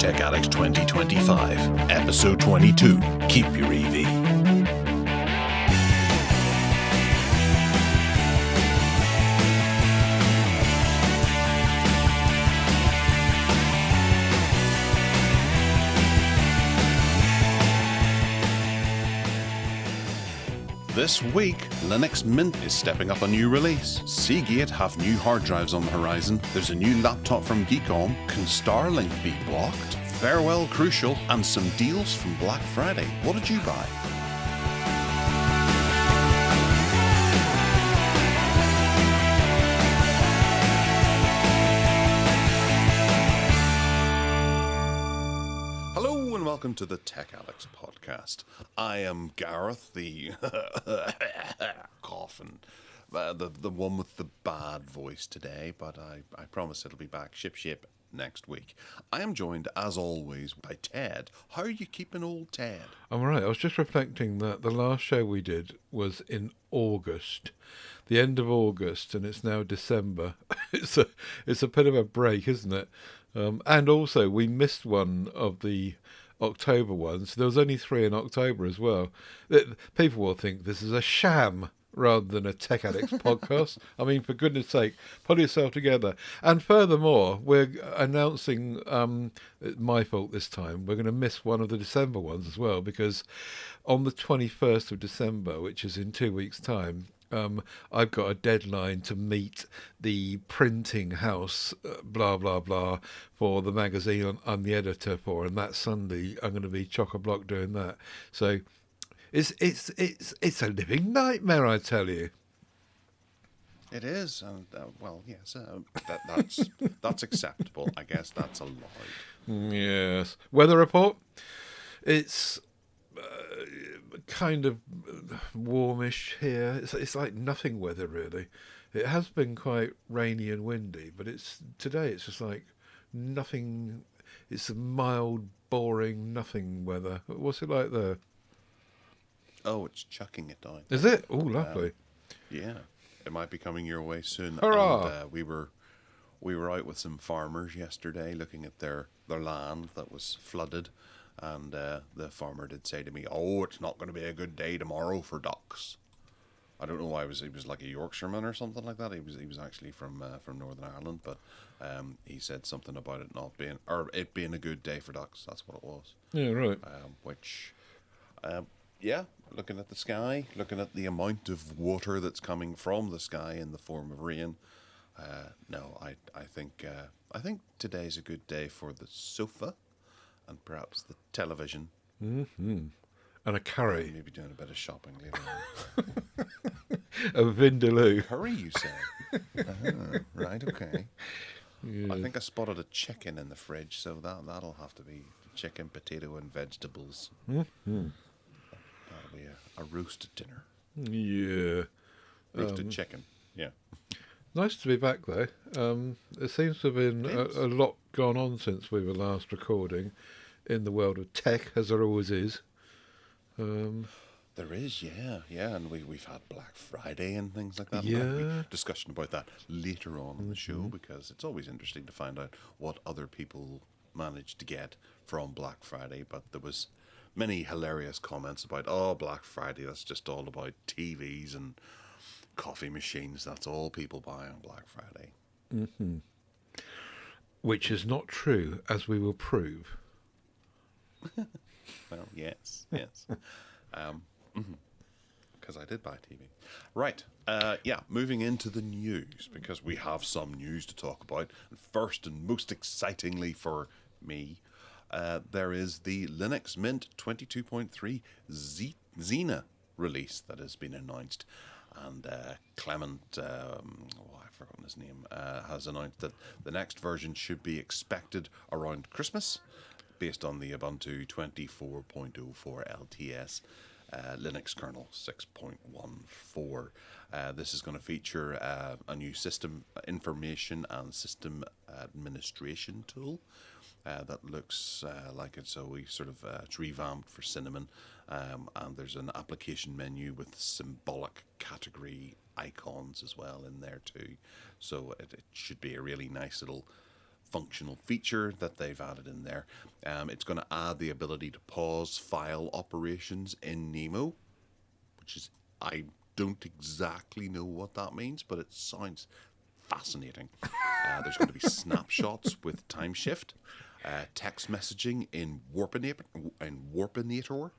Tech Addicts 2025, Episode 22. Keep your EV. This week, Linux Mint is stepping up a new release. Seagate have new hard drives on the horizon. There's a new laptop from Geekom. Can Starlink be blocked? Farewell Crucial, and some deals from Black Friday. What did you buy? Hello and welcome to the Tech Addicts podcast. I am Gareth, the coughing, the one with the bad voice today, but I promise it'll be back ship next week. I am joined, as always, by Ted. How are you keeping, old Ted? I'm all right. I was just reflecting that the last show we did was in August, the end of August, and it's now December. It's a bit of a break, isn't it? And also, we missed one of the October ones. There was only 3 in October as well. People will think this is a sham rather than a Tech Addicts podcast. I mean, for goodness sake, pull yourself together. And furthermore, we're announcing, my fault this time, we're going to miss one of the December ones as well, because on the 21st of December, which is in 2 weeks' time, I've got a deadline to meet the printing house, blah, blah, blah, for the magazine I'm the editor for, and that Sunday I'm going to be chock-a-block doing that. So it's a living nightmare, I tell you. It is, and well, yes, that's acceptable. I guess that's allowed. Yes. Weather report. It's kind of warmish here. It's like nothing weather really. It has been quite rainy and windy, but today it's just like nothing. It's a mild, boring nothing weather. What's it like there? Oh, it's chucking it down. Is it? Oh, lovely. Yeah, it might be coming your way soon. Hurrah! And, we were out with some farmers yesterday looking at their land that was flooded, and the farmer did say to me, "Oh, it's not going to be a good day tomorrow for ducks." I don't know why he was like a Yorkshireman or something like that. He was actually from Northern Ireland, but he said something about it being a good day for ducks. That's what it was. Yeah, right. Yeah, looking at the sky, looking at the amount of water that's coming from the sky in the form of rain. No, I think today's a good day for the sofa and perhaps the television. Mm-hmm. And a curry. Maybe doing a bit of shopping later on. A vindaloo. Curry, you say? Right, okay. Yeah. I think I spotted a chicken in the fridge, so that'll have to be chicken, potato, and vegetables. Mm-hmm. That'll be a roasted dinner. Yeah. Roasted chicken, yeah. Nice to be back, though. There seems to have been a lot gone on since we were last recording in the world of tech, as there always is. There is, yeah, and we've had Black Friday and things like that. Yeah. There'll be discussion about that later on in the show, because it's always interesting to find out what other people managed to get from Black Friday. But there was many hilarious comments about, oh, Black Friday, that's just all about TVs and coffee machines. That's all people buy on Black Friday. Mm-hmm. Which is not true, as we will prove. Well, yes. Because I did buy TV. Right, moving into the news, because we have some news to talk about. And first and most excitingly for me, there is the Linux Mint 22.3 Xena release that has been announced. And Clement, I've forgotten his name, has announced that the next version should be expected around Christmas, based on the Ubuntu 24.04 LTS Linux kernel 6.14. This is going to feature a new system information and system administration tool that looks like it's it's revamped for Cinnamon, and there's an application menu with symbolic category icons as well in there too. So it should be a really nice little functional feature that they've added in there. It's going to add the ability to pause file operations in Nemo, which is, I don't exactly know what that means, but it sounds fascinating. There's going to be snapshots with time shift, text messaging in Warpinator.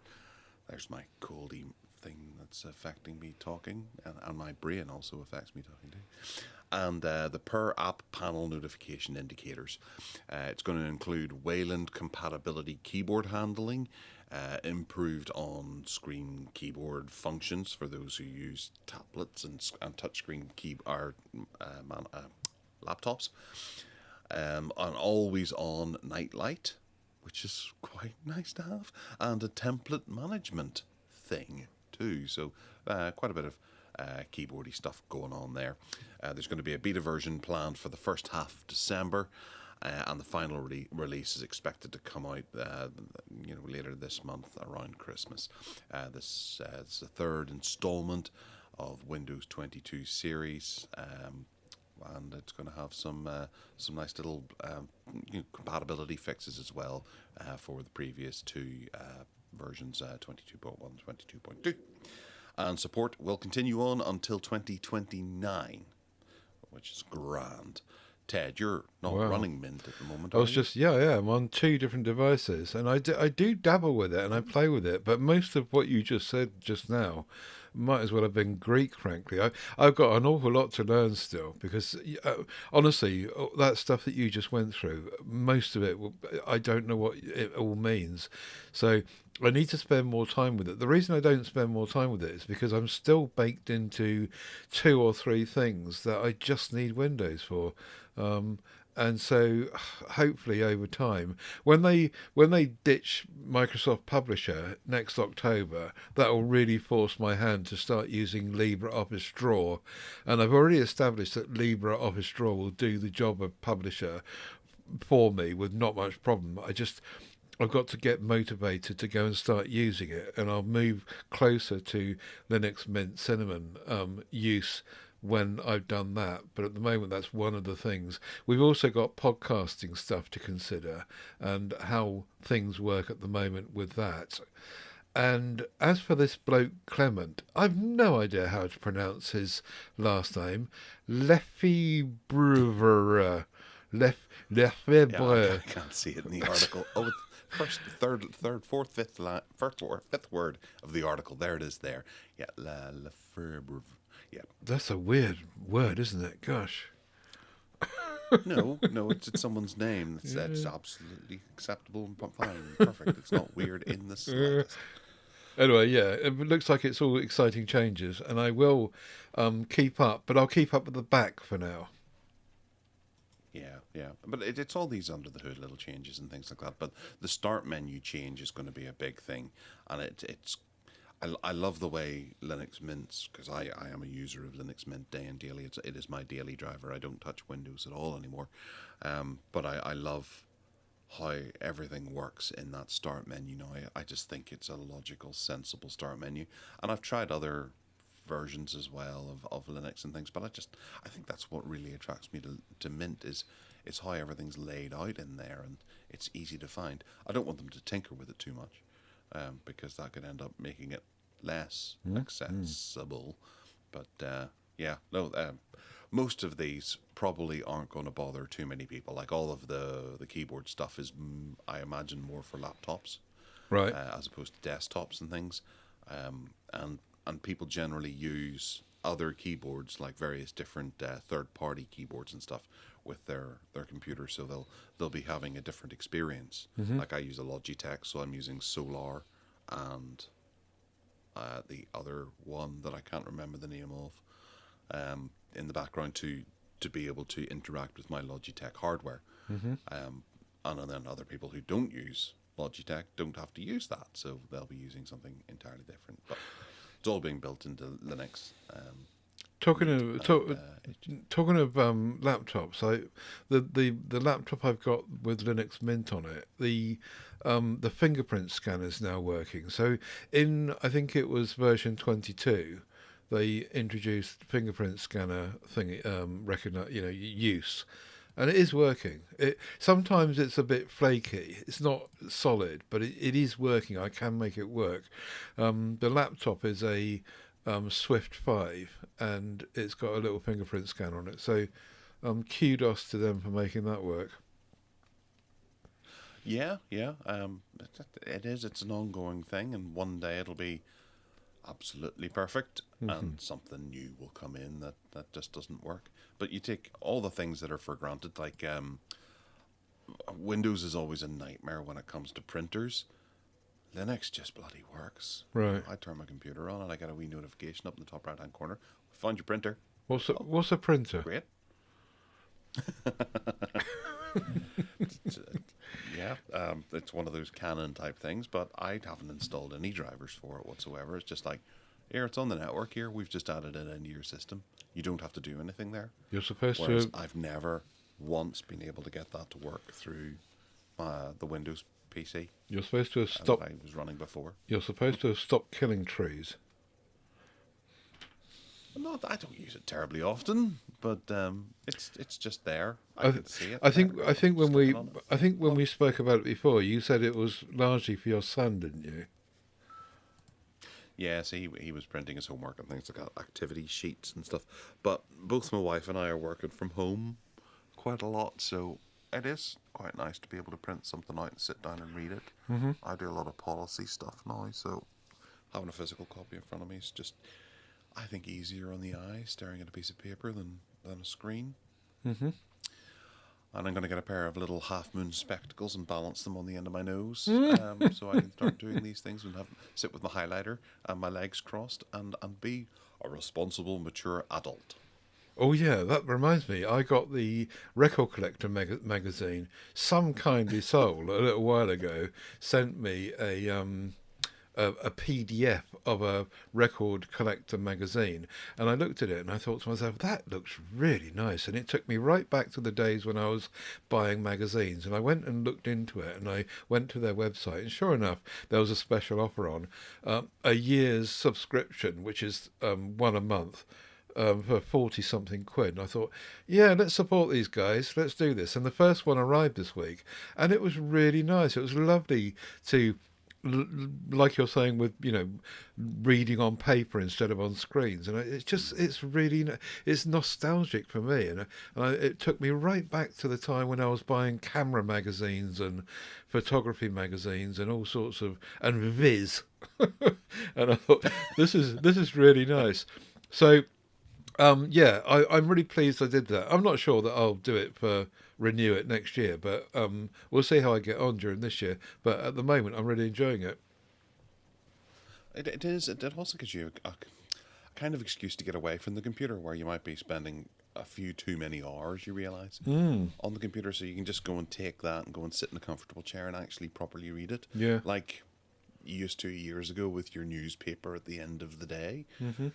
There's my coldy thing that's affecting me talking, and my brain also affects me talking too. And the per app panel notification indicators. It's going to include Wayland compatibility keyboard handling, improved on screen keyboard functions for those who use tablets and touchscreen laptops, an always on night light, which is quite nice to have, and a template management thing too. So quite a bit of keyboardy stuff going on there. There's going to be a beta version planned for the first half of December, and the final release is expected to come out later this month around Christmas. This is the third installment of Windows 22 series, and it's going to have some nice little compatibility fixes as well for the previous two versions, 22.1 and 22.2. And support will continue on until 2029, which is grand. Ted, you're not running Mint at the moment, I was just, I'm on two different devices, and I do dabble with it, and I play with it, but most of what you just said just now might as well have been Greek, frankly. I've got an awful lot to learn still, because honestly, that stuff that you just went through, most of it, I don't know what it all means. So I need to spend more time with it. The reason I don't spend more time with it is because I'm still baked into 2 or 3 things that I just need Windows for. And so hopefully over time, when they ditch Microsoft Publisher next October, that will really force my hand to start using LibreOffice Draw. And I've already established that LibreOffice Draw will do the job of Publisher for me with not much problem. I've got to get motivated to go and start using it, and I'll move closer to Linux Mint Cinnamon use when I've done that. But at the moment, that's one of the things. We've also got podcasting stuff to consider and how things work at the moment with that. And as for this bloke Clement, I've no idea how to pronounce his last name. Lefebvre. Lefebvre. I can't see it in the article. Oh, first, third, fourth, fifth word of the article. There it is. There, yeah, Lefebvre. Yeah, that's a weird word, isn't it? Gosh. No, it's someone's name. That's absolutely acceptable and fine, perfect. It's not weird in the slightest. Anyway, yeah, it looks like it's all exciting changes, and I will keep up, but I'll keep up with the back for now. Yeah, but it's all these under the hood little changes and things like that. But the start menu change is going to be a big thing, and I love the way Linux mints, because I am a user of Linux Mint day and daily. It is my daily driver. I don't touch Windows at all anymore, but I love how everything works in that start menu now. I just think it's a logical, sensible start menu, and I've tried other versions as well of Linux and things, but I think that's what really attracts me to Mint is how everything's laid out in there, and it's easy to find. I don't want them to tinker with it too much, because that could end up making it less accessible. But most of these probably aren't going to bother too many people. Like all of the keyboard stuff is, I imagine, more for laptops, right, as opposed to desktops and things. And people generally use other keyboards, like various different third-party keyboards and stuff, with their computer, so they'll be having a different experience. Like I use a Logitech, so I'm using Solar and the other one that I can't remember the name of in the background to be able to interact with my Logitech hardware. And then other people who don't use Logitech don't have to use that, so they'll be using something entirely different. But it's all being built into Linux. Talking of laptops, the laptop I've got with Linux Mint on it, the fingerprint scanner is now working. So I think it was version 22, they introduced fingerprint scanner thing use, and it is working. Sometimes it's a bit flaky. It's not solid, but it is working. I can make it work. The laptop is a Swift 5, and it's got a little fingerprint scanner on it. So kudos to them for making that work. Yeah, yeah. It is. It's an ongoing thing, and one day it'll be absolutely perfect, and something new will come in that just doesn't work. But you take all the things that are for granted, like Windows is always a nightmare when it comes to printers. Linux just bloody works. Right. I turn my computer on and I get a wee notification up in the top right hand corner. Found your printer. What's a printer? Great. Yeah, it's one of those Canon type things, but I haven't installed any drivers for it whatsoever. It's just like, here, it's on the network here. We've just added it into your system. You don't have to do anything there. You're supposed Whereas to. I've never once been able to get that to work through the Windows PC You're supposed to have that stopped. I was running before. You're supposed to have stopped killing trees. I don't use it terribly often, but it's just there. I can see it. I think when Sticking on it. we spoke about it before, you said it was largely for your son, didn't you? Yeah, so he was printing his homework and things like that, activity sheets and stuff. But both my wife and I are working from home quite a lot, so it is quite nice to be able to print something out and sit down and read it. Mm-hmm. I do a lot of policy stuff now, so having a physical copy in front of me is just, I think, easier on the eye, staring at a piece of paper than a screen. Mm-hmm. And I'm going to get a pair of little half-moon spectacles and balance them on the end of my nose, so I can start doing these things and sit with my highlighter and my legs crossed and be a responsible, mature adult. Oh yeah, that reminds me. I got the Record Collector magazine. Some kindly soul a little while ago sent me a PDF of a Record Collector magazine, and I looked at it and I thought to myself, that looks really nice. And it took me right back to the days when I was buying magazines, and I went and looked into it, and I went to their website, and sure enough, there was a special offer on a year's subscription, which is one a month. For 40 something quid, and I thought, yeah, let's support these guys, let's do this. And the first one arrived this week, and it was really nice. It was lovely to, like you're saying, with reading on paper instead of on screens, and it's really it's nostalgic for me, and it took me right back to the time when I was buying camera magazines and photography magazines and all sorts of, and Viz, and I thought this is really nice. So. Yeah, I'm really pleased I did that. I'm not sure that I'll do it for renew it next year, but we'll see how I get on during this year. But at the moment, I'm really enjoying it. It is. It also gives you a kind of excuse to get away from the computer, where you might be spending a few too many hours, you realise, on the computer. So you can just go and take that and go and sit in a comfortable chair and actually properly read it. Yeah. Like you used to years ago with your newspaper at the end of the day. Mm-hmm.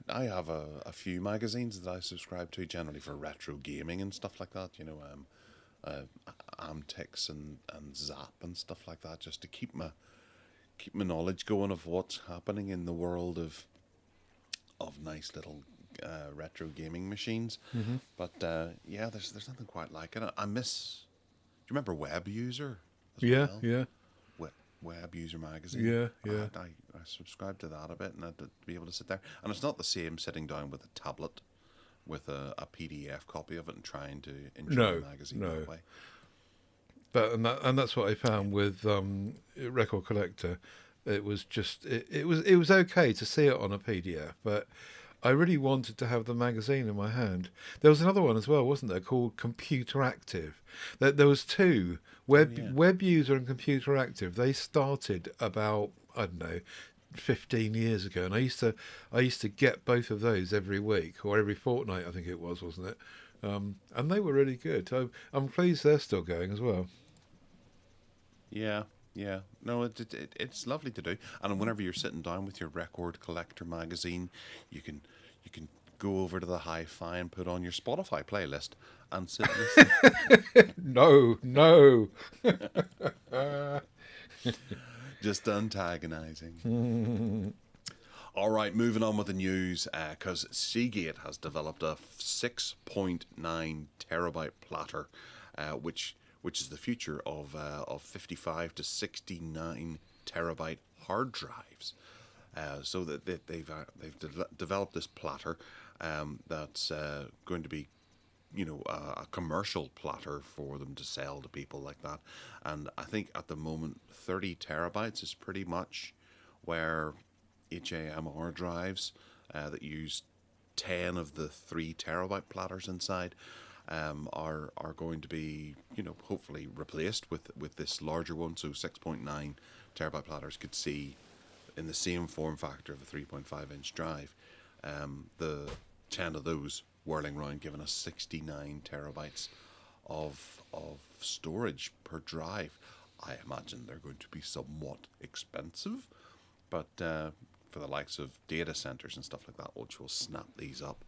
I have a few magazines that I subscribe to, generally for retro gaming and stuff like that. Antics and Zap and stuff like that, just to keep my knowledge going of what's happening in the world of nice little retro gaming machines. Mm-hmm. But yeah, there's nothing quite like it. I miss. Do you remember Web User? Yeah, yeah. Web User magazine. Yeah, yeah. I subscribed to that a bit, and I'd be able to sit there. And it's not the same sitting down with a tablet with a PDF copy of it and trying to enjoy the magazine that way. But and that's what I found with Record Collector. It was just it was okay to see it on a PDF, but I really wanted to have the magazine in my hand. There was another one as well, wasn't there, called Computer Active? There was two, Web User and Computer Active. They started about, I don't know, 15 years ago, and I used to get both of those every week or every fortnight, I think it was, wasn't it? And they were really good. I'm pleased they're still going as well. Yeah. Yeah, no, it's lovely to do. And whenever you're sitting down with your Record Collector magazine, you can go over to the hi-fi and put on your Spotify playlist and sit and listen. No. Just antagonizing. All right, moving on with the news, because Seagate has developed a 6.9 terabyte platter, which is the future of 55 to 69 terabyte hard drives. So that they've developed this platter that's going to be, a commercial platter for them to sell to people like that. And I think at the moment 30 terabytes is pretty much where HAMR drives that use 10 of the 3 terabyte platters inside are going to be, hopefully replaced with this larger one. So 6.9 terabyte platters could see in the same form factor of a 3.5-inch drive, the 10 of those whirling around, giving us 69 terabytes of storage per drive. I imagine they're going to be somewhat expensive, but for the likes of data centers and stuff like that, which will snap these up,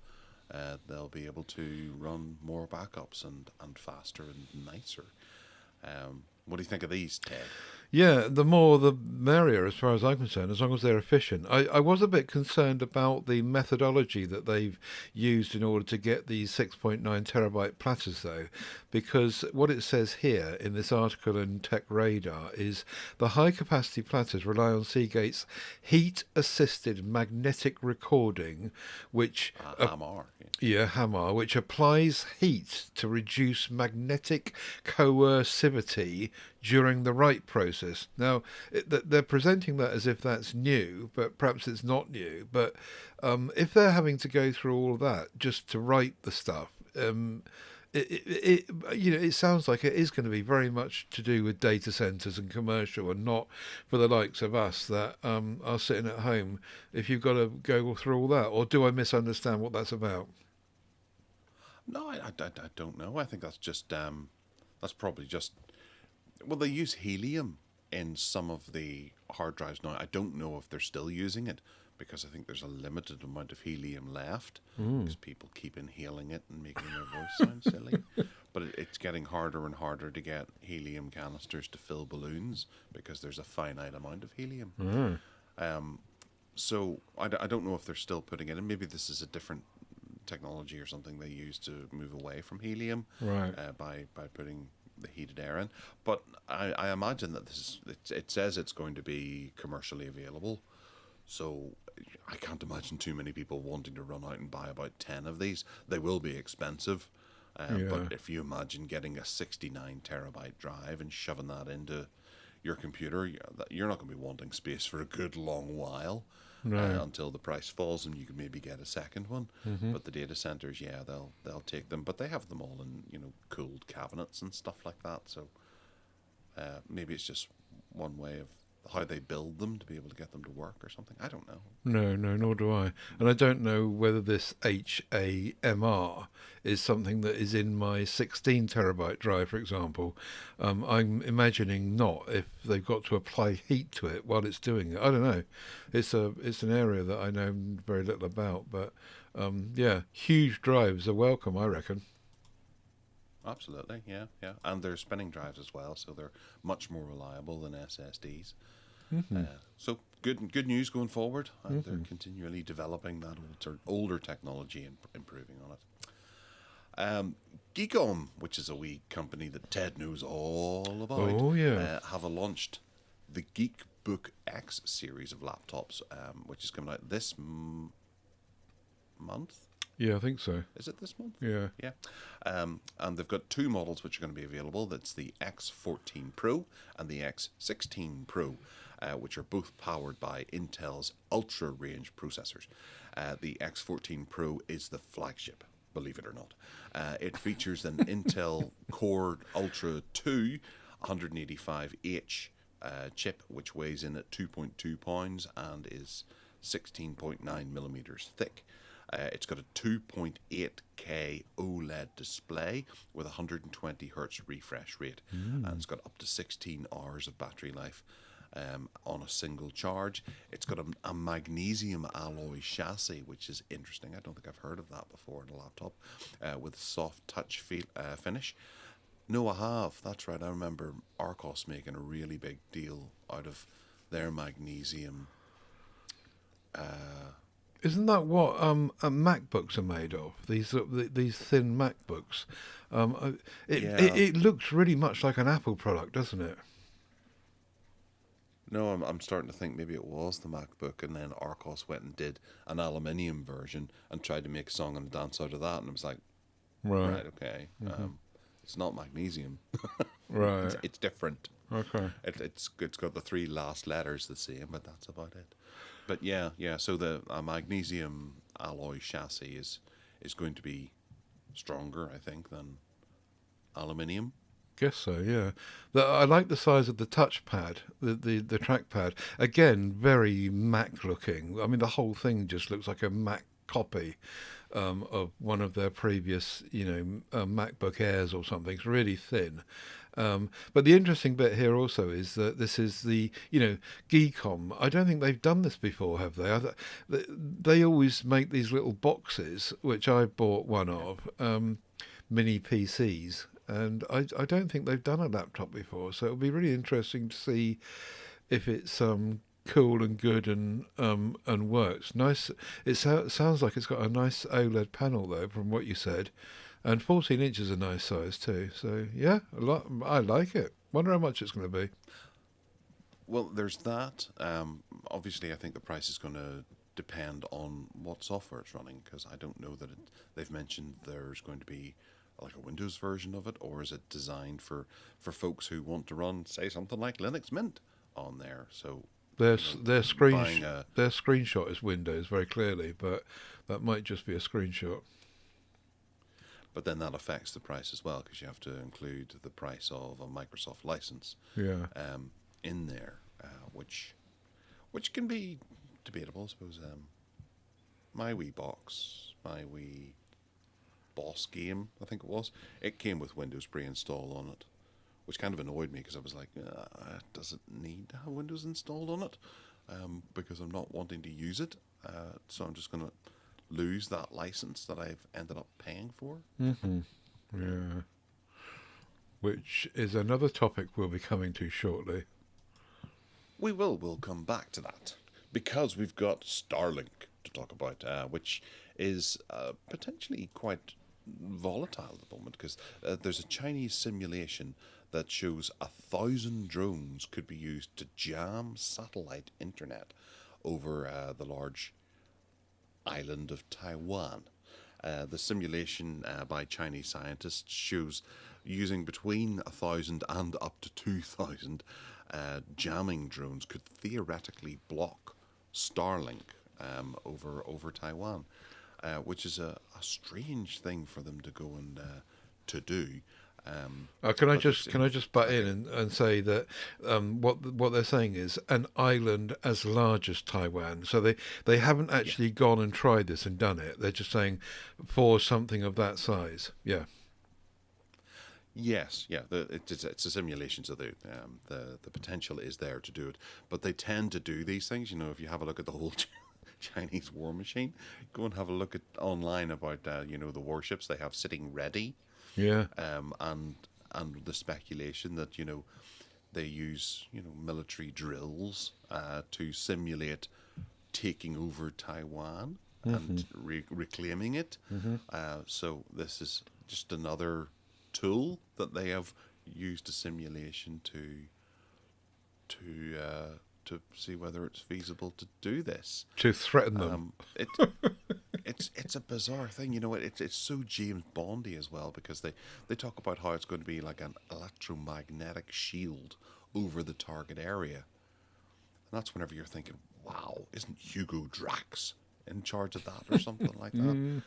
they'll be able to run more backups and faster and nicer. What do you think of these, Ted? Yeah, the more the merrier, as far as I'm concerned, as long as they're efficient. I was a bit concerned about the methodology that they've used in order to get these 6.9 terabyte platters, though, because what it says here in this article in Tech Radar is the high capacity platters rely on Seagate's heat assisted magnetic recording, which HAMR. yeah, hammer, which applies heat to reduce magnetic coercivity during the write process. Now, they're presenting that as if that's new, but perhaps it's not new. But if they're having to go through all of that just to write the stuff, it sounds like it is going to be very much to do with data centers and commercial, and not for the likes of us that are sitting at home. If you've got to go through all that, or do I misunderstand what that's about? No, I don't know. I think that's probably just, well, they use helium in some of the hard drives now. I don't know if they're still using it, because I think there's a limited amount of helium left, because people keep inhaling it and making their voice sound silly. But it's getting harder and harder to get helium canisters to fill balloons, because there's a finite amount of helium. So I don't know if they're still putting it in. Maybe this is a different technology or something they use to move away from helium, Right. by putting the heated air in. But I imagine that it says it's going to be commercially available, so I can't imagine too many people wanting to run out and buy about 10 of these. They will be expensive, Yeah. but if you imagine getting a 69 terabyte drive and shoving that into your computer, you're not going to be wanting space for a good long while. No. Until the price falls and you can maybe get a second one. But the data centers, yeah, they'll take them, but they have them all in, cooled cabinets and stuff like that. So maybe it's just one way of how they build them to be able to get them to work or something. I don't know. No, no, nor do I. And I don't know whether this HAMR is something that is in my 16 terabyte drive, for example. I'm imagining not, if they've got to apply heat to it while it's doing it. I don't know. It's an area that I know very little about, but yeah, huge drives are welcome, I reckon. Absolutely, yeah, yeah. And they're spinning drives as well, so they're much more reliable than SSDs. So good news going forward. And they're continually developing that older technology and improving on it. Geekom, which is a wee company that Ted knows all about, Oh, yeah. have launched the Geekbook X series of laptops, which is coming out this month. Yeah, I think so. Is it this month? Yeah. Yeah. And they've got two models which are going to be available. That's the X14 Pro and the X16 Pro, which are both powered by Intel's Ultra range processors. The X14 Pro is the flagship, believe it or not. It features an Intel Core Ultra 2 185H chip, which weighs in at 2.2 pounds and is 16.9 millimeters thick. It's got a 2.8K OLED display with 120 hertz refresh rate, and it's got up to 16 hours of battery life on a single charge. It's got a magnesium alloy chassis, which is interesting. I don't think I've heard of that before in a laptop, with a soft touch finish. No, I have. That's right. I remember Arcos making a really big deal out of their magnesium Isn't that what MacBooks are made of? These thin MacBooks. Yeah, It looks really much like an Apple product, doesn't it? no, I'm starting to think maybe it was the MacBook, and then Arcos went and did an aluminium version and tried to make a song and dance out of that, and it was like, Right. right, okay, Hmm. it's not magnesium, Right. it's different. Okay. It's got the three last letters the same, but that's about it. But yeah, yeah. So the magnesium alloy chassis is going to be stronger, I think, than aluminium. Guess so, yeah. I like the size of the touchpad, the trackpad. Again, very Mac looking. I mean, the whole thing just looks like a Mac copy of one of their previous, MacBook Airs or something. It's really thin. But the interesting bit here also is that this is the, Geekom. I don't think they've done this before, have they? They always make these little boxes, which I bought one of, mini PCs, and I don't think they've done a laptop before. So it'll be really interesting to see if it's cool and good and works. Nice. Sounds like it's got a nice OLED panel though, from what you said, and 14 inches is a nice size too. So yeah, a lot. I like it. Wonder how much it's going to be. Well, there's that. Obviously, I think the price is going to depend on what software it's running, because I don't know that they've mentioned there's going to be like a Windows version of it, or is it designed for folks who want to run, say, something like Linux Mint on there. So Their you know, their buying screen a their screenshot is Windows very clearly, but that might just be a screenshot. but then that affects the price as well, because you have to include the price of a Microsoft license Yeah. in there, which can be debatable, I suppose. My wee box, my wee boss game, I think it was, it came with Windows pre-installed on it, which kind of annoyed me because I was like, does it need to have Windows installed on it? Because I'm not wanting to use it, so I'm just going to lose that license that I've ended up paying for. Hmm. Yeah. Which is another topic we'll be coming to shortly. We'll come back to that because we've got Starlink to talk about, which is potentially quite volatile at the moment, because there's a Chinese simulation that shows 1,000 drones could be used to jam satellite internet over the large island of Taiwan. The simulation by Chinese scientists shows using between 1,000 and up to 2,000 jamming drones could theoretically block Starlink over Taiwan, which is a strange thing for them to go and to do. Can I But just can I just butt like in and say that what they're saying is an island as large as Taiwan. So they haven't yeah, actually gone and tried this and done it. They're just saying for something of that size. Yeah. yes, yeah. It's a simulation, so the potential is there to do it. But they tend to do these things. You know, if you have a look at the whole Chinese war machine, go and have a look at online about the warships they have sitting ready, Yeah. and the speculation that they use military drills to simulate taking over Taiwan Hmm. and reclaiming it. Hmm. So this is just another tool that they have used a simulation to see whether it's feasible to do this. To threaten them. It it's a bizarre thing, it's so James Bondy as well, because they talk about how it's going to be like an electromagnetic shield over the target area, and that's whenever you're thinking, wow, isn't Hugo Drax in charge of that or something like that? Mm.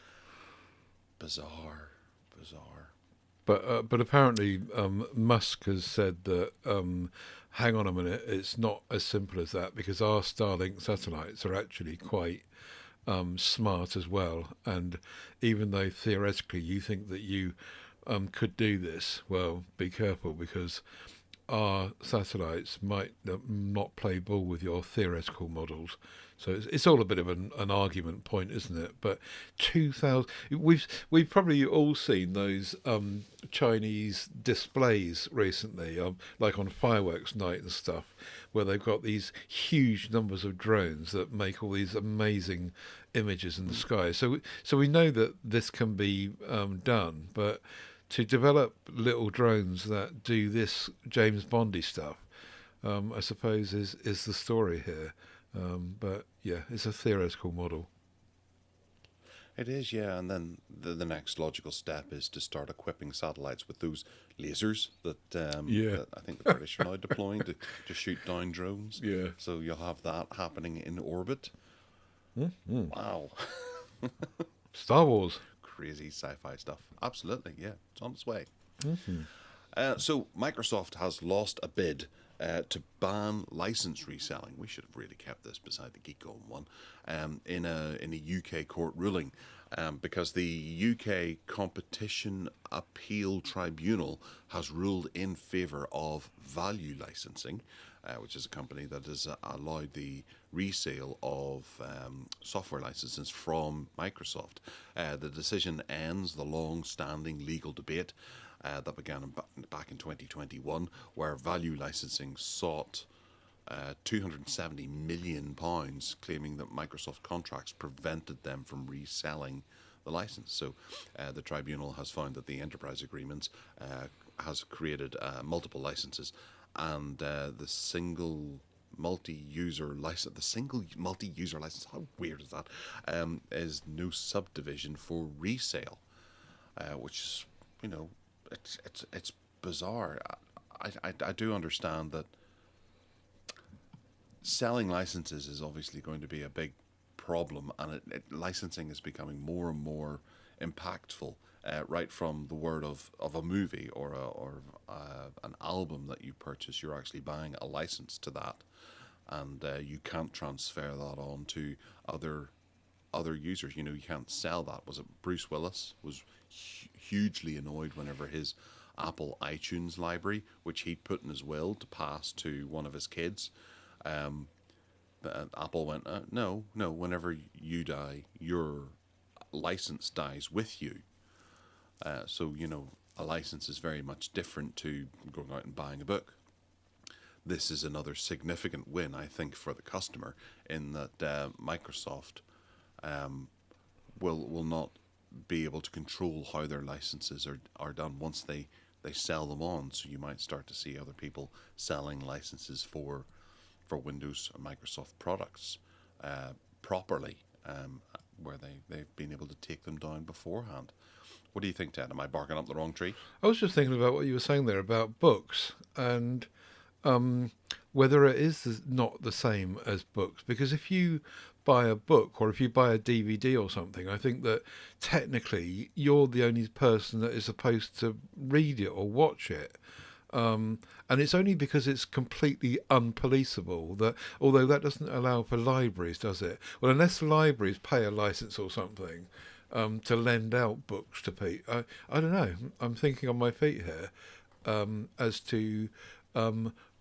Bizarre, bizarre. But apparently Musk has said that hang on a minute, it's not as simple as that, because our Starlink satellites are actually quite smart as well. And even though theoretically you think that you could do this, well, be careful, because our satellites might not play ball with your theoretical models. So it's all a bit of an argument point, isn't it? But 2000, we've probably all seen those Chinese displays recently, like on fireworks night and stuff, where they've got these huge numbers of drones that make all these amazing images in the sky. So we know that this can be done, but to develop little drones that do this James Bondy stuff, I suppose is the story here. But yeah, it's a theoretical model. It is, yeah. And then the next logical step is to start equipping satellites with those lasers Yeah, that I think the British are now deploying to shoot down drones. yeah. So you'll have that happening in orbit. Mm-hmm. Wow. Star Wars. Crazy sci-fi stuff. Absolutely, yeah. It's on its way. Mm-hmm. So Microsoft has lost a bid to ban license reselling. We should have really kept this beside the Geek On one in a UK court ruling, because the UK Competition Appeal Tribunal has ruled in favour of Value Licensing, which is a company that has allowed the resale of software licenses from Microsoft. The decision ends the long-standing legal debate that began back in 2021, where Value Licensing sought £270 million, claiming that Microsoft contracts prevented them from reselling the license. So the tribunal has found that the enterprise agreements has created multiple licenses, and the single multi-user license, how weird is that, is no subdivision for resale, which is, you know, it's bizarre. I do understand that selling licenses is obviously going to be a big problem, and licensing is becoming more and more impactful. Right from the word of a movie or an album that you purchase, you're actually buying a license to that, and you can't transfer that on to other users. You know, you can't sell that. Was it Bruce Willis was hugely annoyed whenever his Apple iTunes library, which he'd put in his will to pass to one of his kids, Apple went, no, whenever you die, your license dies with you. So, you know, a license is very much different to going out and buying a book. This is another significant win, I think, for the customer, in that Microsoft will not be able to control how their licenses are done once they sell them on. So you might start to see other people selling licenses for Windows and Microsoft products properly, where they've been able to take them down beforehand. What do you think, Ted? Am I barking up the wrong tree? I was just thinking about what you were saying there about books and whether it is not the same as books. Because if you buy a book or if you buy a DVD or something, I think that technically you're the only person that is supposed to read it or watch it. And it's only because it's completely unpoliceable that, although that doesn't allow for libraries, does it? Well, unless libraries pay a license or something to lend out books to people. I don't know. I'm thinking on my feet here as to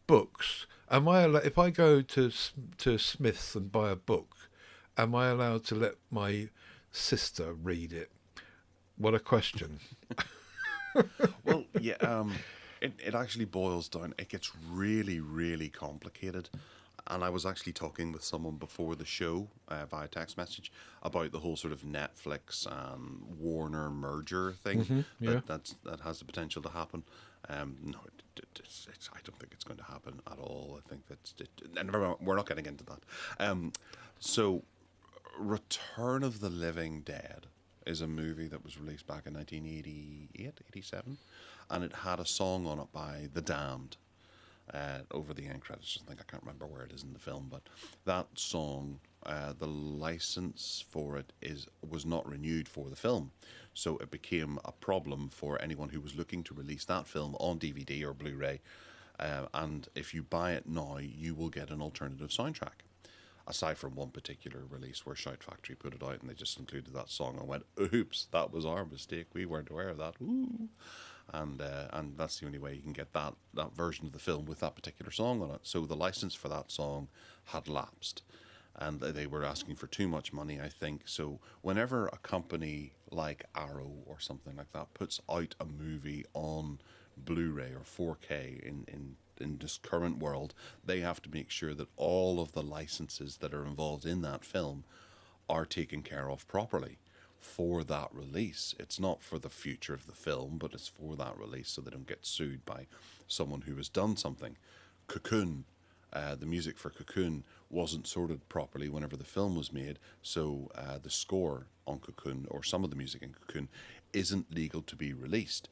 books. Am I if I go to Smith's and buy a book, am I allowed to let my sister read it? What a question. Well, yeah, it actually boils down. It gets really, really complicated. And I was actually talking with someone before the show via text message about the whole sort of Netflix and Warner merger thing Yeah. that has the potential to happen. No, I don't think it's going to happen at all. I think and we're not getting into that. So, Return of the Living Dead is a movie that was released back in 1988, 87, and it had a song on it by The Damned. Over the end credits, I think, I can't remember where it is in the film, but that song, the license for it was not renewed for the film, so it became a problem for anyone who was looking to release that film on DVD or Blu-ray. And if you buy it now, you will get an alternative soundtrack. Aside from one particular release where Shout Factory put it out and they just included that song and went, "Oops, that was our mistake. We weren't aware of that." Ooh. and that's the only way you can get that version of the film with that particular song on it. So the license for that song had lapsed, and they were asking for too much money, I think. So whenever a company like Arrow or something like that puts out a movie on Blu-ray or 4K in this current world, they have to make sure that all of the licenses that are involved in that film are taken care of properly for that release. It's not for the future of the film, but it's for that release so they don't get sued by someone who has done something. Cocoon, the music for Cocoon wasn't sorted properly whenever the film was made, so the score on Cocoon, or some of the music in Cocoon, isn't legal to be released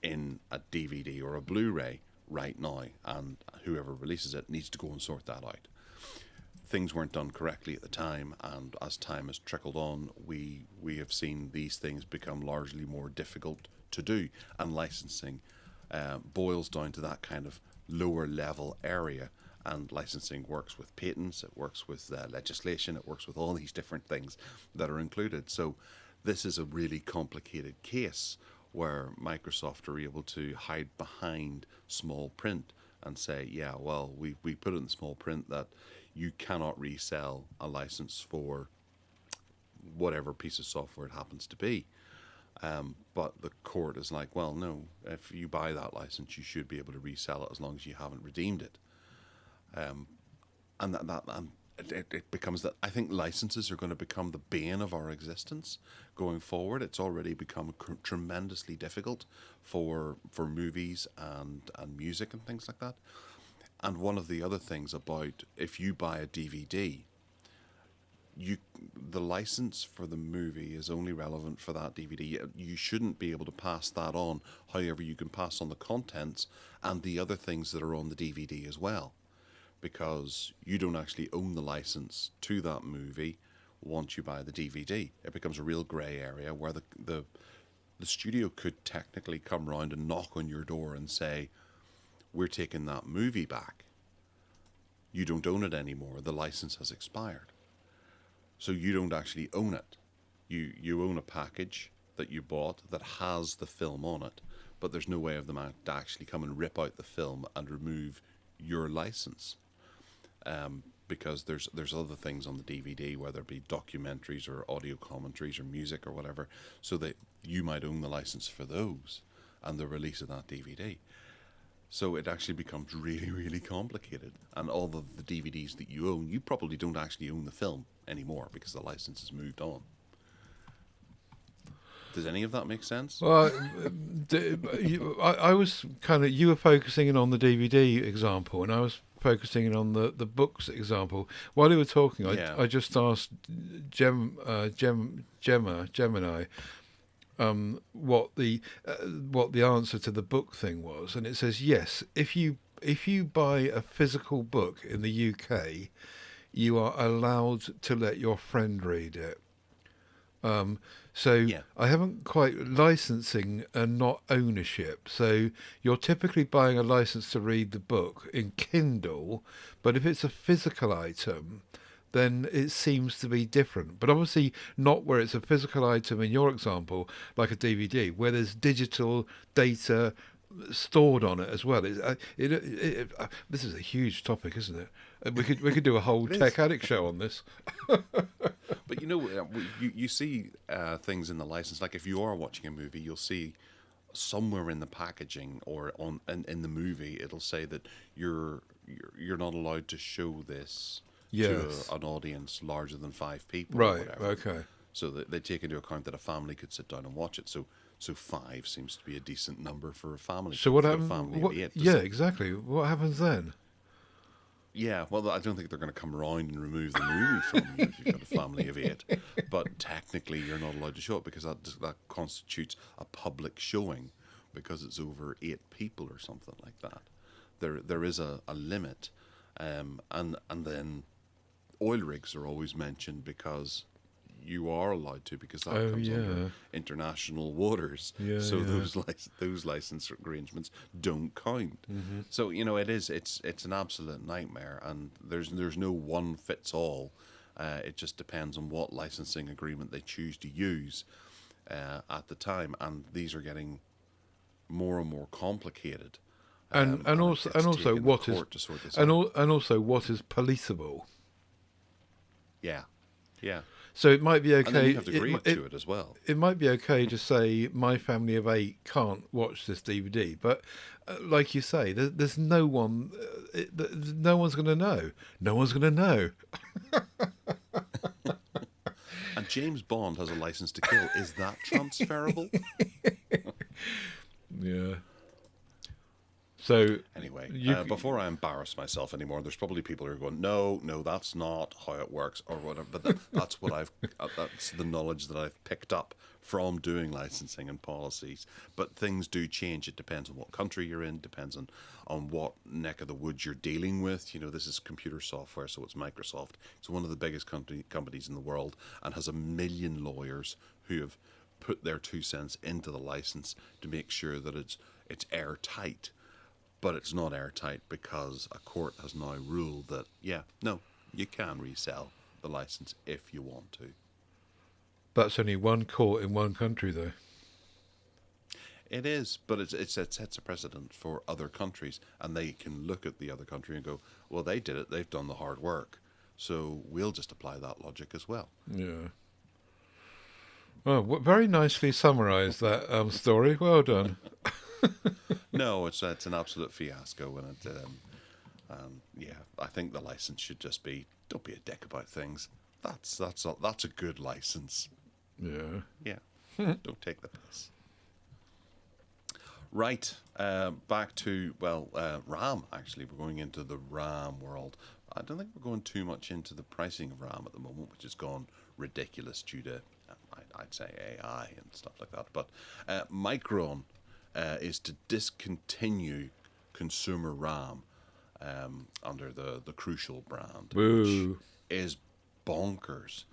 in a DVD or a Blu-ray right now, and whoever releases it needs to go and sort that out. Things weren't done correctly at the time, and as time has trickled on, we have seen these things become largely more difficult to do, and licensing boils down to that kind of lower level area. And licensing works with patents, it works with legislation, it works with all these different things that are included. So this is a really complicated case where Microsoft are able to hide behind small print and say, yeah, well, we put it in small print that you cannot resell a license for whatever piece of software it happens to be. But the court is like, well, no, if you buy that license, you should be able to resell it as long as you haven't redeemed it. And it becomes that I think licenses are going to become the bane of our existence going forward. It's already become tremendously difficult for movies and music and things like that. And one of the other things about if you buy a DVD, the license for the movie is only relevant for that DVD. You shouldn't be able to pass that on. However, you can pass on the contents and the other things that are on the DVD as well, because you don't actually own the license to that movie once you buy the DVD. It becomes a real grey area where the studio could technically come round and knock on your door and say, we're taking that movie back. You don't own it anymore. The license has expired. So you don't actually own it. You own a package that you bought that has the film on it, but there's no way of them to actually come and rip out the film and remove your license. Because there's other things on the DVD, whether it be documentaries or audio commentaries or music or whatever, so that you might own the license for those and the release of that DVD. So it actually becomes really, really complicated. And all of the DVDs that you own, you probably don't actually own the film anymore because the license has moved on. Does any of that make sense? Well, I was kind of, you were focusing in on the DVD example, and I was focusing in on the books example. While you were talking, I just asked Gemini, what the answer to the book thing was, and it says yes. If you buy a physical book in the UK, you are allowed to let your friend read it. I haven't quite licensing and not ownership. So you're typically buying a license to read the book in Kindle, but if it's a physical item, then it seems to be different. But obviously not where it's a physical item in your example, like a DVD, where there's digital data stored on it as well. This is a huge topic, isn't it? We could do a whole Tech Addict show on this. But you see things in the license, like if you are watching a movie, you'll see somewhere in the packaging or in the movie, it'll say that you're not allowed to show this to an audience larger than 5 people. Right. Or whatever. Okay. So that they take into account that a family could sit down and watch it. So 5 seems to be a decent number for a family. So what happens? Yeah, exactly. What happens then? Yeah, well, I don't think they're going to come around and remove the movie from you if you've got a family of 8. But technically, you're not allowed to show it because that constitutes a public showing because it's over 8 people or something like that. There is a limit, and then oil rigs are always mentioned because you are allowed to, because that comes under international waters. Those license arrangements don't count. Mm-hmm. So it's an absolute nightmare, and there's no one fits all. It just depends on what licensing agreement they choose to use at the time, and these are getting more and more complicated, And also it's taken the what is court to sort this out. and also what is policeable. Yeah, yeah, So it might be and then okay. you have to agree to it as well. It might be okay to say my family of 8 can't watch this DVD, but like you say, there's no one, no one's going to know. No one's going to know. And James Bond has a license to kill. Is that transferable? Yeah. So Anyway, you, before I embarrass myself anymore, there's probably people who are going, "No, no, that's not how it works," or whatever. But that's what that's the knowledge that I've picked up from doing licensing and policies. But things do change. It depends on what country you're in. Depends on what neck of the woods you're dealing with. You know, this is computer software, so it's Microsoft. It's one of the biggest companies in the world and has 1 million lawyers who have put their 2 cents into the license to make sure that it's airtight. But it's not airtight because a court has now ruled that, yeah, no, you can resell the license if you want to. that's only one court in one country, though. It is, but it sets a precedent for other countries, and they can look at the other country and go, well, they did it, they've done the hard work, so we'll just apply that logic as well. Yeah. Well, very nicely summarised that story. Well done. No, it's an absolute fiasco, and yeah, I think the license should just be, don't be a dick about things. That's a good license. Yeah. Yeah, don't take the piss. Right, back to, RAM, actually. We're going into the RAM world. I don't think we're going too much into the pricing of RAM at the moment, which has gone ridiculous due to, I'd say, AI and stuff like that. But Micron is to discontinue consumer RAM under the Crucial brand, Boo. which is bonkers.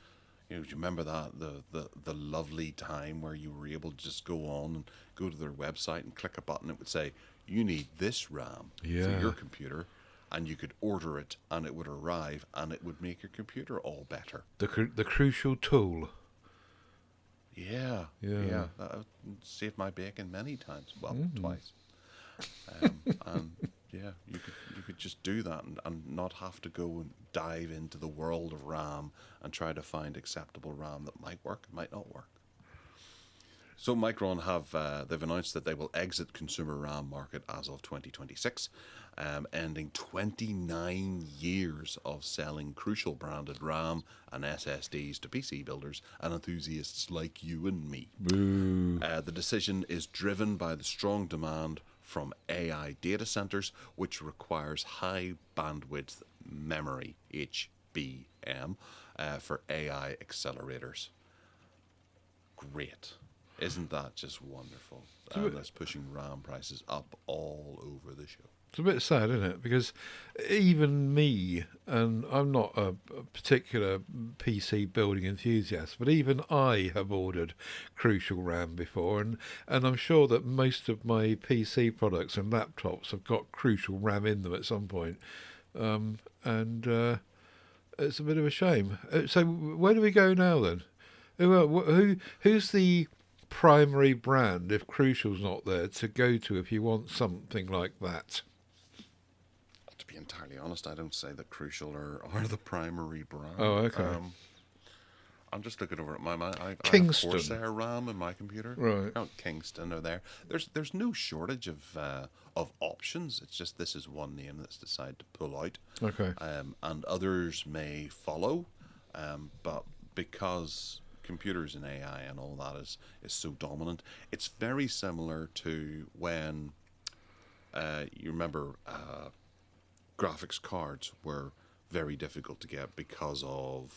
You know, do you remember that the lovely time where you were able to just go on and go to their website and click a button? It would say, you need this RAM for Yeah. your computer, and you could order it, and it would arrive, and it would make your computer all better. The Crucial tool. Yeah, Yeah. yeah. That saved my bacon many times. Well, twice. And yeah, you could just do that and not have to go and dive into the world of RAM and try to find acceptable RAM that might work, might not work. So Micron they've announced that they will exit consumer RAM market as of 2026, ending 29 years of selling Crucial branded RAM and SSDs to PC builders and enthusiasts like you and me. Boo. The decision is driven by the strong demand from AI data centers, which requires high bandwidth memory (HBM) for AI accelerators. Great. Isn't that just wonderful? And that's pushing RAM prices up all over the show. It's a bit sad, isn't it? Because even me, and I'm not a particular PC building enthusiast, but even I have ordered Crucial RAM before, and I'm sure that most of my PC products and laptops have got Crucial RAM in them at some point. And it's a bit of a shame. So where do we go now then? Who's the primary brand, if Crucial's not there, to go to if you want something like that? To be entirely honest, I don't say that Crucial are the primary brand. Oh, okay. I'm just looking over at I have Kingston. Corsair RAM in my computer. Right. Oh, Kingston are there. There's no shortage of options. It's just this is one name that's decided to pull out. Okay. And others may follow. But because computers and AI and all that is so dominant, it's very similar to when you remember graphics cards were very difficult to get because of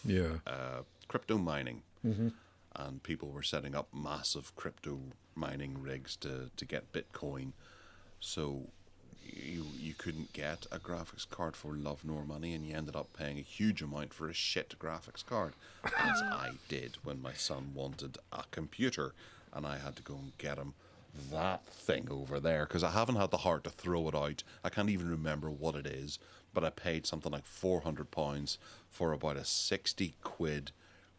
crypto mining. Mm-hmm. And people were setting up massive crypto mining rigs to get Bitcoin. So you couldn't get a graphics card for love nor money, and you ended up paying a huge amount for a shit graphics card, as I did when my son wanted a computer, and I had to go and get him that thing over there because I haven't had the heart to throw it out. I can't even remember what it is, but I paid something like £400 for about a 60 quid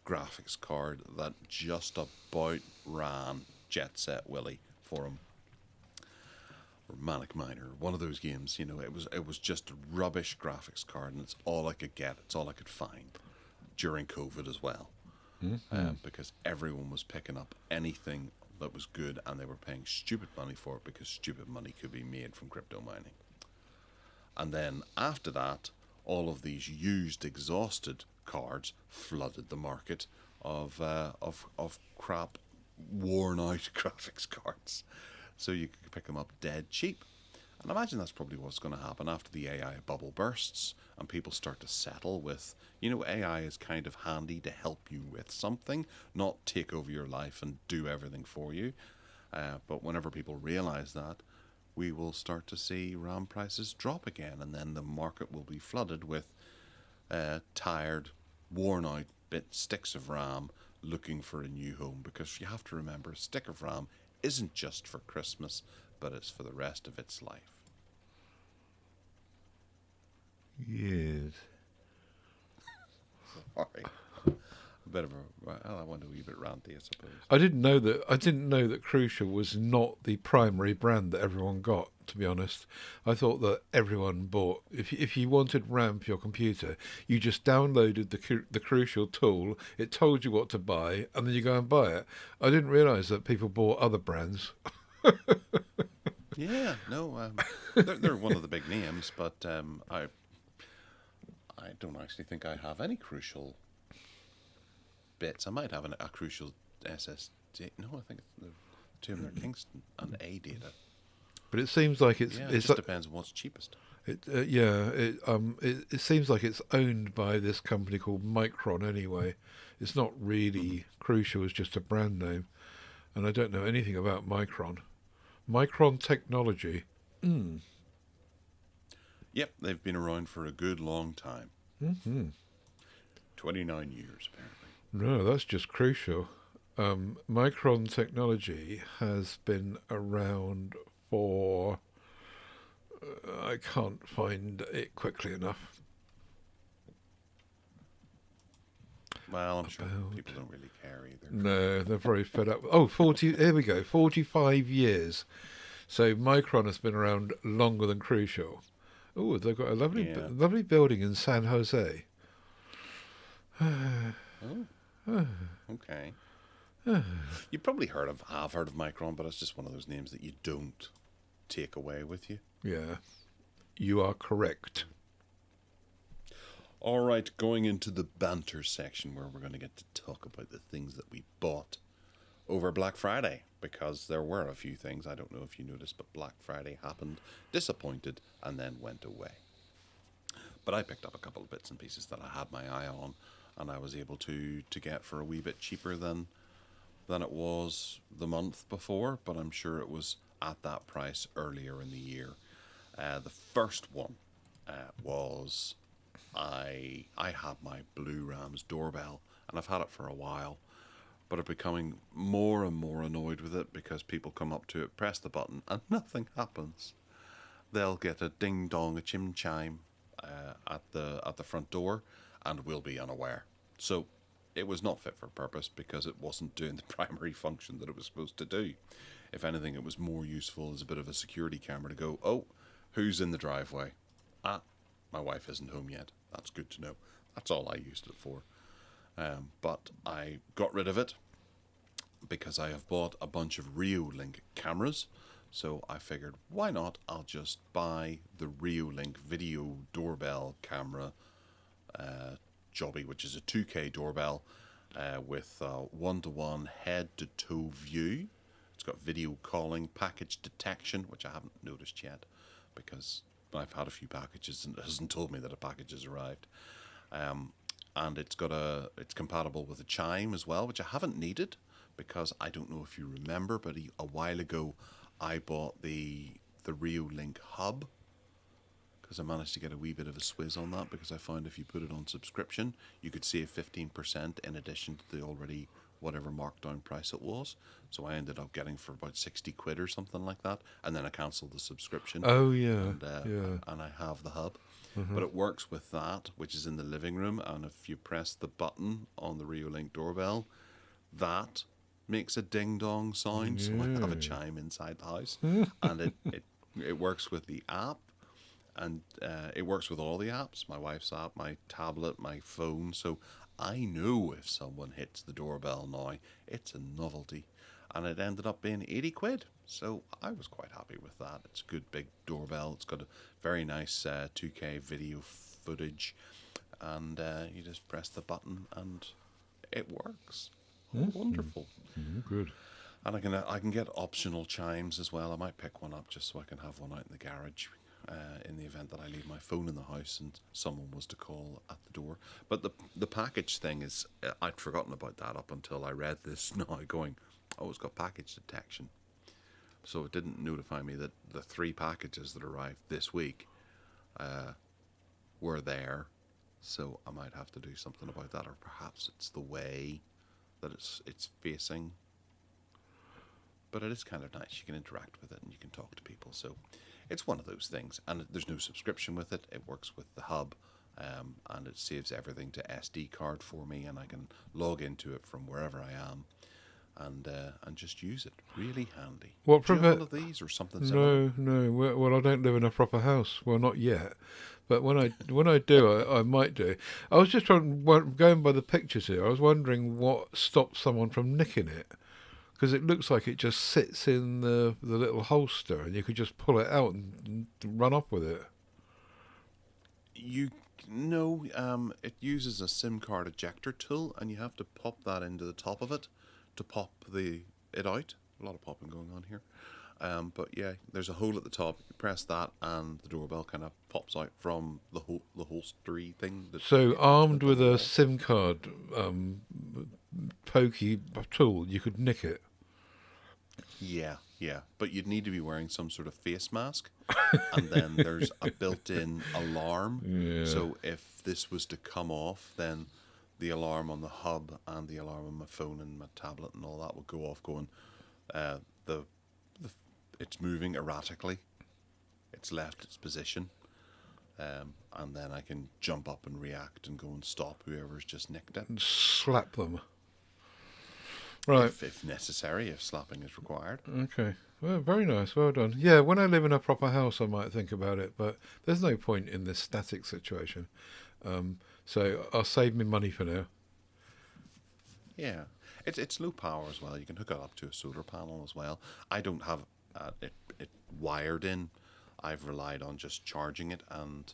graphics card that just about ran Jet Set Willy for him. or Manic Miner, one of those games. You know, it was just a rubbish graphics card, and it's all I could get. It's all I could find during COVID as well, because everyone was picking up anything that was good, and they were paying stupid money for it because stupid money could be made from crypto mining. And then after that, all of these used, exhausted cards flooded the market of crap, worn out graphics cards. So you could pick them up dead cheap. And I imagine that's probably what's going to happen after the AI bubble bursts and people start to settle with, AI is kind of handy to help you with something, not take over your life and do everything for you. But whenever people realize that, we will start to see RAM prices drop again, and then the market will be flooded with tired, worn out sticks of RAM looking for a new home. Because you have to remember, a stick of RAM isn't just for Christmas, but it's for the rest of its life. Yes. Sorry. A bit of I went a wee bit ranty, I suppose. I didn't know that Crucial was not the primary brand that everyone got. To be honest, I thought that everyone bought. If you wanted RAM for your computer, you just downloaded the Crucial tool. It told you what to buy, and then you go and buy it. I didn't realise that people bought other brands. Yeah, no, they're one of the big names, but I don't actually think I have any Crucial bits. I might have a Crucial SSD. No, I think the two of them are Kingston and A data. But it seems like it just depends on what's cheapest. It seems like it's owned by this company called Micron anyway. It's not really Crucial; it's just a brand name, and I don't know anything about Micron. Micron Technology. Yep, they've been around for a good long time. 29 years, apparently. No, that's just Crucial. Micron Technology has been around for... I can't find it quickly enough. Well, I'm sure people don't really care either. No, they're very fed up. Oh, 40, here we go, 45 years. So Micron has been around longer than Crucial. Oh, they've got a lovely building in San Jose. Okay. You probably have heard of Micron, but it's just one of those names that you don't take away with you. Yeah, you are correct. All right, going into the banter section where we're going to get to talk about the things that we bought over Black Friday, because there were a few things, I don't know if you noticed, but Black Friday happened, disappointed, and then went away. But I picked up a couple of bits and pieces that I had my eye on, and I was able to get for a wee bit cheaper than it was the month before, but I'm sure it was at that price earlier in the year. The first one was I have my Blue Rams doorbell, and I've had it for a while, but I'm becoming more and more annoyed with it because people come up to it, press the button, and nothing happens. They'll get a ding dong, a chim chime at the front door, and we'll be unaware. So it was not fit for purpose because it wasn't doing the primary function that it was supposed to do. If anything, it was more useful as a bit of a security camera to go, oh, who's in the driveway? Ah, my wife isn't home yet. That's good to know. That's all I used it for. But I got rid of it because I have bought a bunch of Reolink cameras. So I figured, why not? I'll just buy the Reolink video doorbell camera jobby, which is a 2K doorbell with one-to-one head-to-toe view. It's got video calling, package detection, which I haven't noticed yet because I've had a few packages and it hasn't told me that a package has arrived. And it's compatible with a chime as well, which I haven't needed because I don't know if you remember, but a while ago I bought the Reolink hub because I managed to get a wee bit of a swizz on that because I found if you put it on subscription, you could save 15% in addition to the already whatever markdown price it was. So I ended up getting for about 60 quid or something like that, and then I cancelled the subscription. Oh yeah, and I have the hub. But it works with that, which is in the living room, and if you press the button on the Reolink doorbell, that makes a ding dong sound. So I have a chime inside the house, and It works with the app, and it works with all the apps. My wife's app, my tablet, my phone. So I know if someone hits the doorbell now, it's a novelty, and it ended up being 80 quid. So I was quite happy with that. It's a good big doorbell. It's got a very nice 2K video footage, and you just press the button and it works. Wonderful. Good. And I can get optional chimes as well. I might pick one up just so I can have one out in the garage in the event that I leave my phone in the house and someone was to call at the door. But the package thing is, I'd forgotten about that up until I read this now going, oh, it's got package detection. So it didn't notify me that the 3 packages that arrived this week were there. So I might have to do something about that, or perhaps it's the way that it's facing. But it is kind of nice. You can interact with it and you can talk to people. So it's one of those things. And there's no subscription with it. It works with the hub, and it saves everything to SD card for me, and I can log into it from wherever I am and just use it. Really handy. What Do you have one of these or something similar? No. Well, I don't live in a proper house. Well, not yet. But when I do, I might do. I was just going by the pictures here. I was wondering what stops someone from nicking it, because it looks like it just sits in the little holster, and you could just pull it out and run off with it. It uses a SIM card ejector tool, and you have to pop that into the top of it to pop it out. A lot of popping going on here. But yeah, there's a hole at the top. You press that, and the doorbell kind of pops out from the holstery thing. So armed with a SIM card pokey tool, you could nick it. Yeah. But you'd need to be wearing some sort of face mask, and then there's a built-in alarm. Yeah. So if this was to come off, then the alarm on the hub and the alarm on my phone and my tablet and all that would go off, going, it's moving erratically. It's left its position, and then I can jump up and react and go and stop whoever's just nicked it. And slap them. Right. If necessary, if slapping is required. Okay. Well, very nice. Well done. Yeah, when I live in a proper house, I might think about it, but there's no point in this static situation. So I'll save me money for now. Yeah. It's low power as well. You can hook it up to a solar panel as well. I don't have it wired in. I've relied on just charging it, and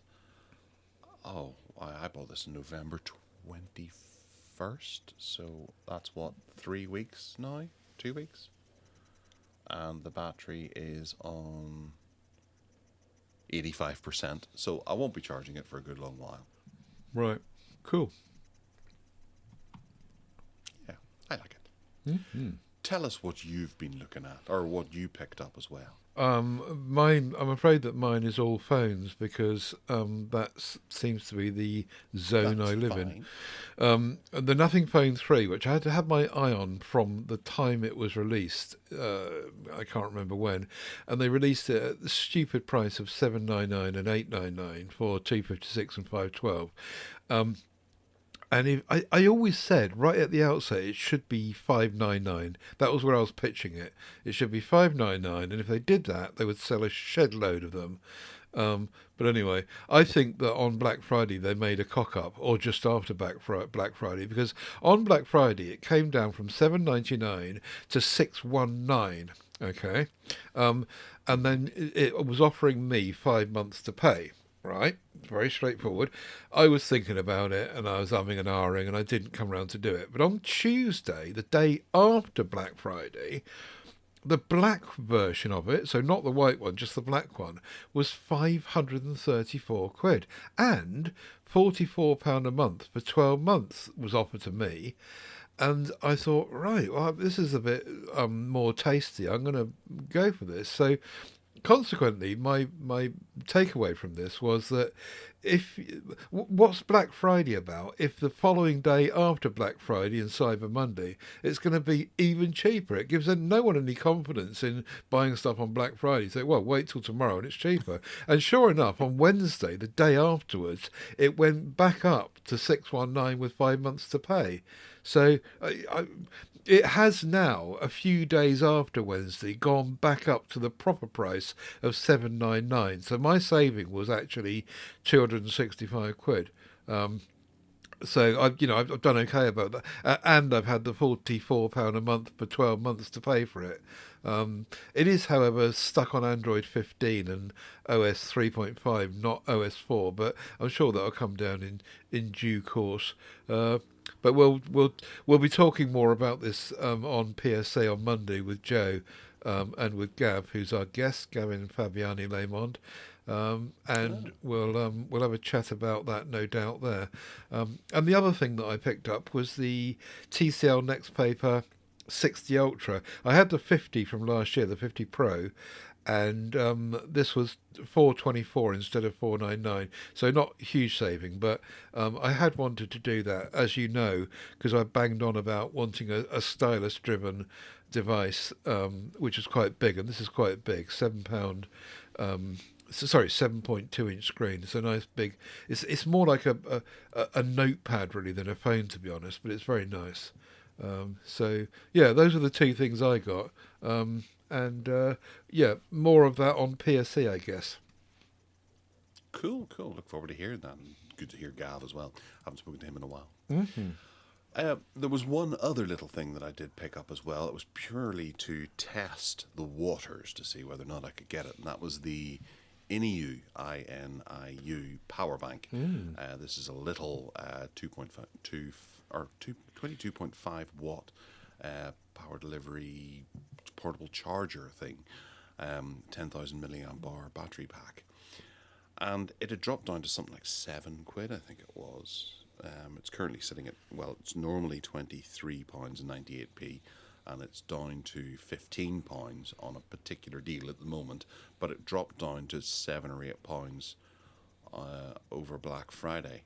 I bought this in November 21st, so that's what, 3 weeks now? 2 weeks? And the battery is on 85%, so I won't be charging it for a good long while. Right. Cool. Yeah, I like it. Mm-hmm. Tell us what you've been looking at, or what you picked up as well. Mine. I'm afraid that mine is all phones, because that seems to be the zone That's I live fine. in. The Nothing Phone 3, which I had to have my eye on from the time it was released. I can't remember when, and they released it at the stupid price of $799 and $899 for 256 and 512. And I always said right at the outset it should be $599. That was where I was pitching it. It should be $599, and if they did that, they would sell a shed load of them. But anyway, I think that on Black Friday they made a cock up, or just after Black Friday, because on Black Friday it came down from $799 to $619. Okay, and then it was offering me 5 months to pay. Right, very straightforward. I was thinking about it, and I was umming and ahhing, and I didn't come round to do it. But on Tuesday, the day after Black Friday, the black version of it, so not the white one, just the black one, was 534 quid. And £44 a month for 12 months was offered to me. And I thought, right, well, this is a bit more tasty. I'm going to go for this. So consequently, my takeaway from this was that what's Black Friday about if the following day after Black Friday and Cyber Monday it's going to be even cheaper? It gives no one any confidence in buying stuff on Black Friday. So, well, wait till tomorrow and it's cheaper. And sure enough, on Wednesday, the day afterwards, it went back up to 619 with 5 months to pay. So It has now, a few days after Wednesday, gone back up to the proper price of 799. So my saving was actually 265 quid. Um, so I've done okay about that, and I've had the £44 a month for 12 months to pay for it. It is, however, stuck on Android 15 and OS 3.5, not OS 4, but I'm sure that'll come down in due course. But we'll be talking more about this on PSA on Monday with Joe and with Gav, who's our guest, Gavin Fabiani Lemond. And we'll have a chat about that, no doubt there. And the other thing that I picked up was the TCL Next Paper 60 Ultra. I had the 50 from last year, the 50 Pro, and this was 424 instead of 499. So not huge saving, but I had wanted to do that, as you know, because I banged on about wanting a stylus-driven device, which is quite big, and this is quite big, £7. Sorry, 7.2-inch screen. It's a nice big. It's more like a notepad really than a phone, to be honest, but it's very nice. So yeah, those are the two things I got. And yeah, more of that on PSC, I guess. Cool, cool. Look forward to hearing that. And good to hear Gav as well. Haven't spoken to him in a while. Mm-hmm. There was one other little thing that I did pick up as well. It was purely to test the waters to see whether or not I could get it, and that was the INIU, INIU power bank. This is a little 2.5 or 22.5 watt power delivery portable charger thing, 10,000 milliamp hour battery pack, and it had dropped down to something like £7, I think it was. It's currently sitting at, well, it's normally £23.98, and it's down to £15 on a particular deal at the moment, but it dropped down to £7 or £8 over Black Friday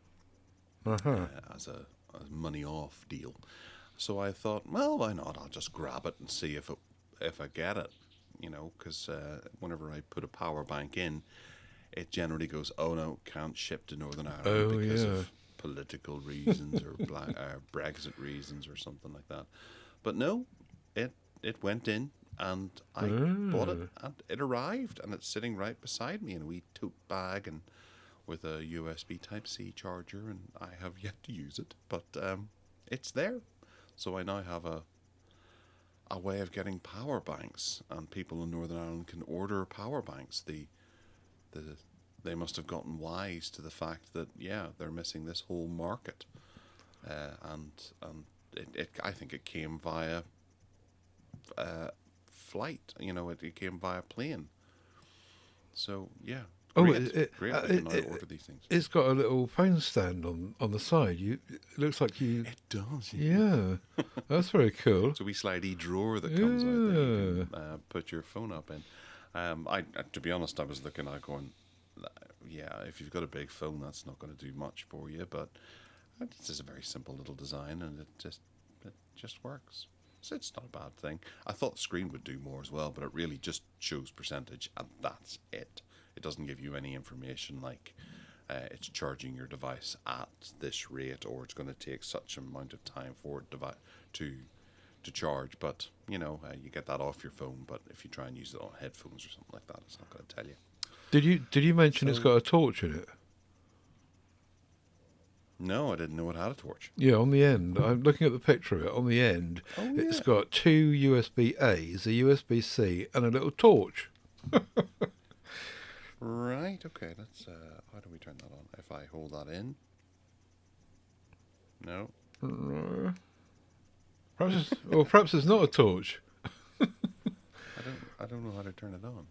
as a money off deal. So I thought, well, why not? I'll just grab it and see if I get it, because whenever I put a power bank in, it generally goes, oh no, can't ship to Northern Ireland because of political reasons or Brexit reasons or something like that. But no, it went in, and I bought it, and it arrived, and it's sitting right beside me in a wee tote bag and with a USB Type-C charger, and I have yet to use it, but it's there. So I now have a way of getting power banks, and people in Northern Ireland can order power banks. They must have gotten wise to the fact that, yeah, they're missing this whole market, and I think it came via flight. It came via plane. So yeah, great. Great. I can now order these things. It's got a little phone stand on the side. It looks like you. It does. Yeah, that's very cool. It's a wee slidey drawer that comes out that you can put your phone up in. To be honest, I was looking at going, yeah, if you've got a big phone, that's not going to do much for you. But it's just a very simple little design, and it just works. So it's not a bad thing. I thought the screen would do more as well, but it really just shows percentage, and that's it. It doesn't give you any information like it's charging your device at this rate, or it's going to take such amount of time for it to charge. But you get that off your phone. But if you try and use it on headphones or something like that, it's not going to tell you. Did you mention it's got a torch in it? No, I didn't know it had a torch. Yeah, on the end. I'm looking at the picture of it. On the end, it's got two USB-A's, a USB-C, and a little torch. Right, okay, let's, how do we turn that on? If I hold that in? No. Perhaps it's not a torch. I don't know how to turn it on.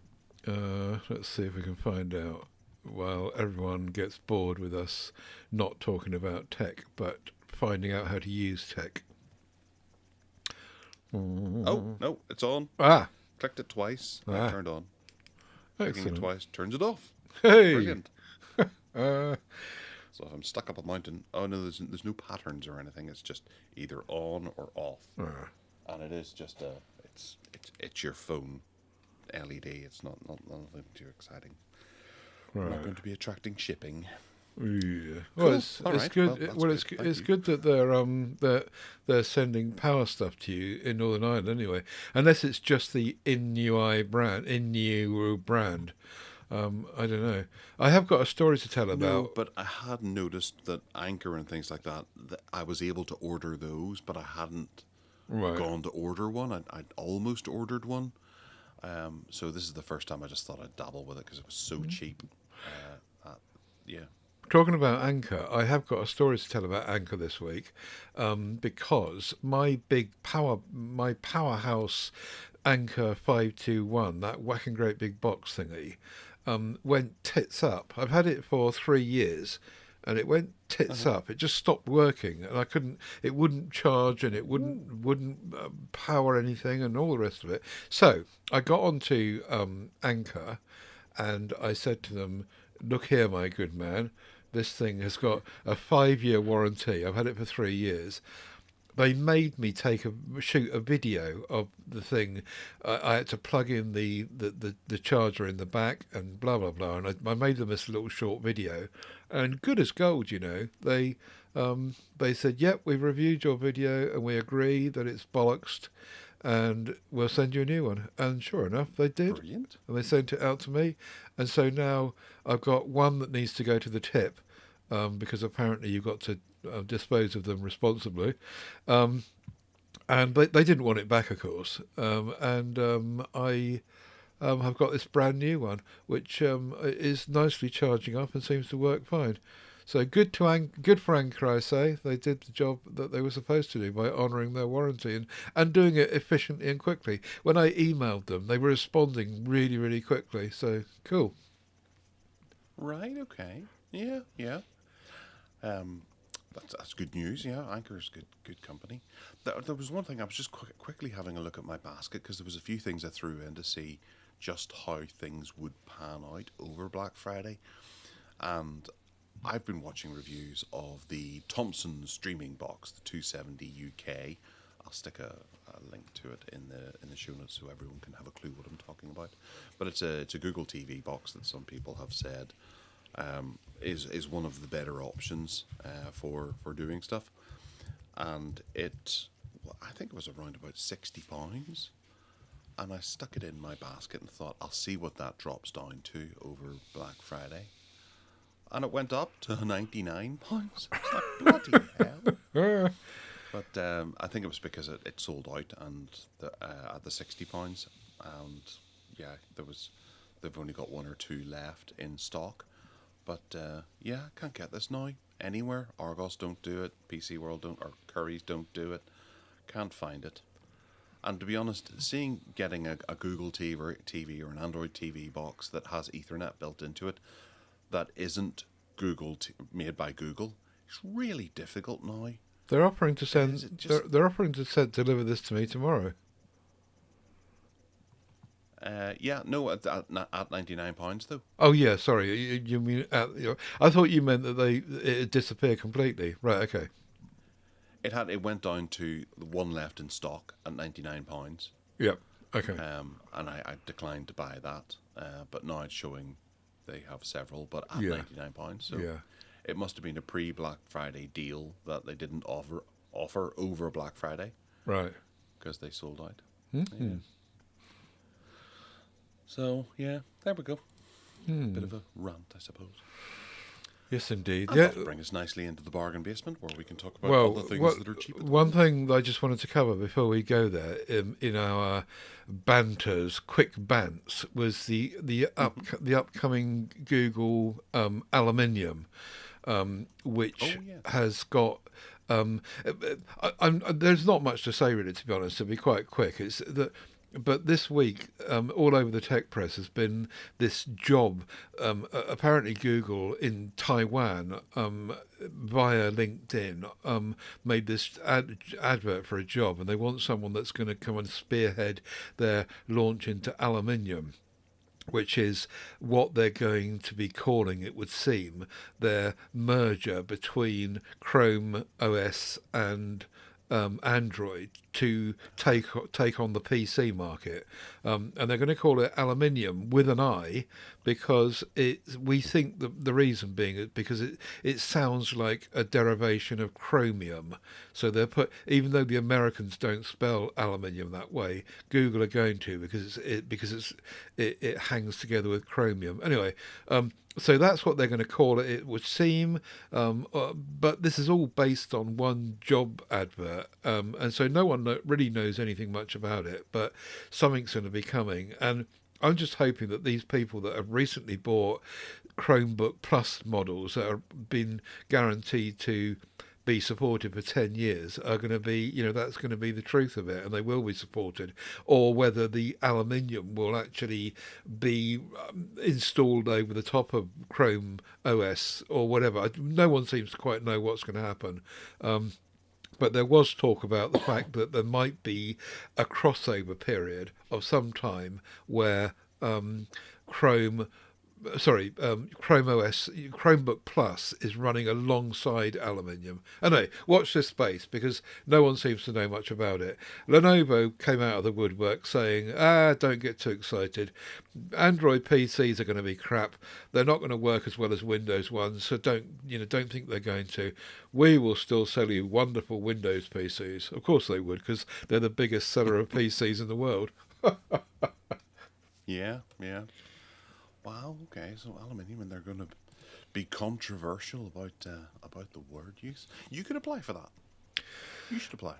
Let's see if we can find out. While everyone gets bored with us not talking about tech, but finding out how to use tech. Oh, no, it's on. Clicked it twice, and it turned on. Clicking it twice, turns it off. Hey! Brilliant. So if I'm stuck up a mountain, oh no, there's no patterns or anything. It's just either on or off. And it is just it's your phone LED. It's not nothing too exciting. Right. Not going to be attracting shipping. Yeah. Well, Cool. it's All it's right. good. Well, that's Well, good. Thank it's you. good that they're sending power stuff to you in Northern Ireland anyway. Unless it's just the Innu brand. I don't know. I have got a story to tell No, about. but I had noticed that Anchor and things like that, that I was able to order those, but I hadn't Right. gone to order one. I'd almost ordered one. So this is the first time I just thought I'd dabble with it because it was so cheap. Yeah. Talking about Anchor, I have got a story to tell about Anchor this week, because my powerhouse Anchor 521, that whacking great big box thingy, went tits up. I've had it for 3 years, and it went tits Uh-huh. up. It just stopped working, and I couldn't. It wouldn't charge, and it Ooh. wouldn't power anything, and all the rest of it. So I got onto Anchor, and I said to them, "Look here, my good man. This thing has got a 5 year warranty. I've had it for 3 years." They made me shoot a video of the thing. I had to plug in the charger in the back and blah blah blah, and I made them this little short video, and good as gold, you know. They said, "Yep, we've reviewed your video and we agree that it's bollocksed, and we'll send you a new one." And sure enough, they did, Brilliant. and they sent it out to me, and so now I've got one that needs to go to the tip, because apparently you've got to dispose of them responsibly. Um, and they didn't want it back, of course. And I have got this brand new one, which is nicely charging up and seems to work fine. So good for Anchor, I say. They did the job that they were supposed to do by honouring their warranty and doing it efficiently and quickly. When I emailed them, they were responding really, really quickly. So cool. Right. Okay. Yeah. Yeah. Um, that's good news. Yeah, Anchor's good company. There was one thing I was just quickly having a look at my basket because there was a few things I threw in to see just how things would pan out over Black Friday, and I've been watching reviews of the Thompson streaming box, the 270 UK. I'll stick a link to it in the show notes so everyone can have a clue what I'm talking about. But it's a Google TV box that some people have said is one of the better options for doing stuff, and I think it was around about £60, and I stuck it in my basket and thought I'll see what that drops down to over Black Friday, and it went up to £99. I was like, bloody hell! But I think it was because it sold out and at the £60, and yeah, they've only got one or two left in stock. But yeah, can't get this now anywhere. Argos don't do it. PC World don't, or Curry's don't do it. Can't find it. And to be honest, getting a Google TV or an Android TV box that has Ethernet built into it, that isn't made by Google, is really difficult now. They're offering to It is. send. It just. They're offering to deliver this to me tomorrow. Yeah. No. At £99 though. Oh yeah, sorry. You mean I thought you meant that it disappeared completely. Right. Okay. It went down to the one left in stock at £99. Yep. Okay. And I declined to buy that. But now it's showing they have several, but at Yeah. £99. So Yeah. it must have been a pre-Black Friday deal that they didn't offer over Black Friday Right. because they sold out. Hmm. Yeah. So yeah, there we go. Hmm. Bit of a rant, I suppose. Yes, indeed. And Yeah. that'll bring us nicely into the bargain basement where we can talk about Well, other things that are cheap. At the one moment. thing that I just wanted to cover before we go there, in our banters, quick bants, was the upcoming Google aluminium, which Oh yeah. has got. There's not much to say really, to be honest. To be quite quick, it's that. But this week, all over the tech press has been this job. Apparently, Google in Taiwan, via LinkedIn, made this advert for a job, and they want someone that's going to come and spearhead their launch into aluminium, which is what they're going to be calling, it would seem, their merger between Chrome OS and Android to take on the PC market, and they're going to call it aluminium with an I, because we think the reason being is because it sounds like a derivation of chromium. So they're even though the Americans don't spell aluminium that way, Google are going to, because it hangs together with chromium. Anyway, so that's what they're going to call it, it would seem. But this is all based on one job advert, and so no one really knows anything much about it. But something's going to be coming, and I'm just hoping that these people that have recently bought Chromebook Plus models that have been guaranteed to be supported for 10 years are going to be, that's going to be the truth of it, and they will be supported, or whether the aluminium will actually be installed over the top of Chrome OS or whatever. No one seems to quite know what's going to happen. But there was talk about the fact that there might be a crossover period of some time where Chrome Chrome OS, Chromebook Plus is running alongside aluminium. Anyway, watch this space because no one seems to know much about it. Lenovo came out of the woodwork saying, don't get too excited. Android PCs are going to be crap. They're not going to work as well as Windows ones, so don't think they're going to. We will still sell you wonderful Windows PCs. Of course they would, because they're the biggest seller of PCs in the world. Yeah. Wow. Okay. So aluminium, and they're going to be controversial about the word use. You could apply for that. You should apply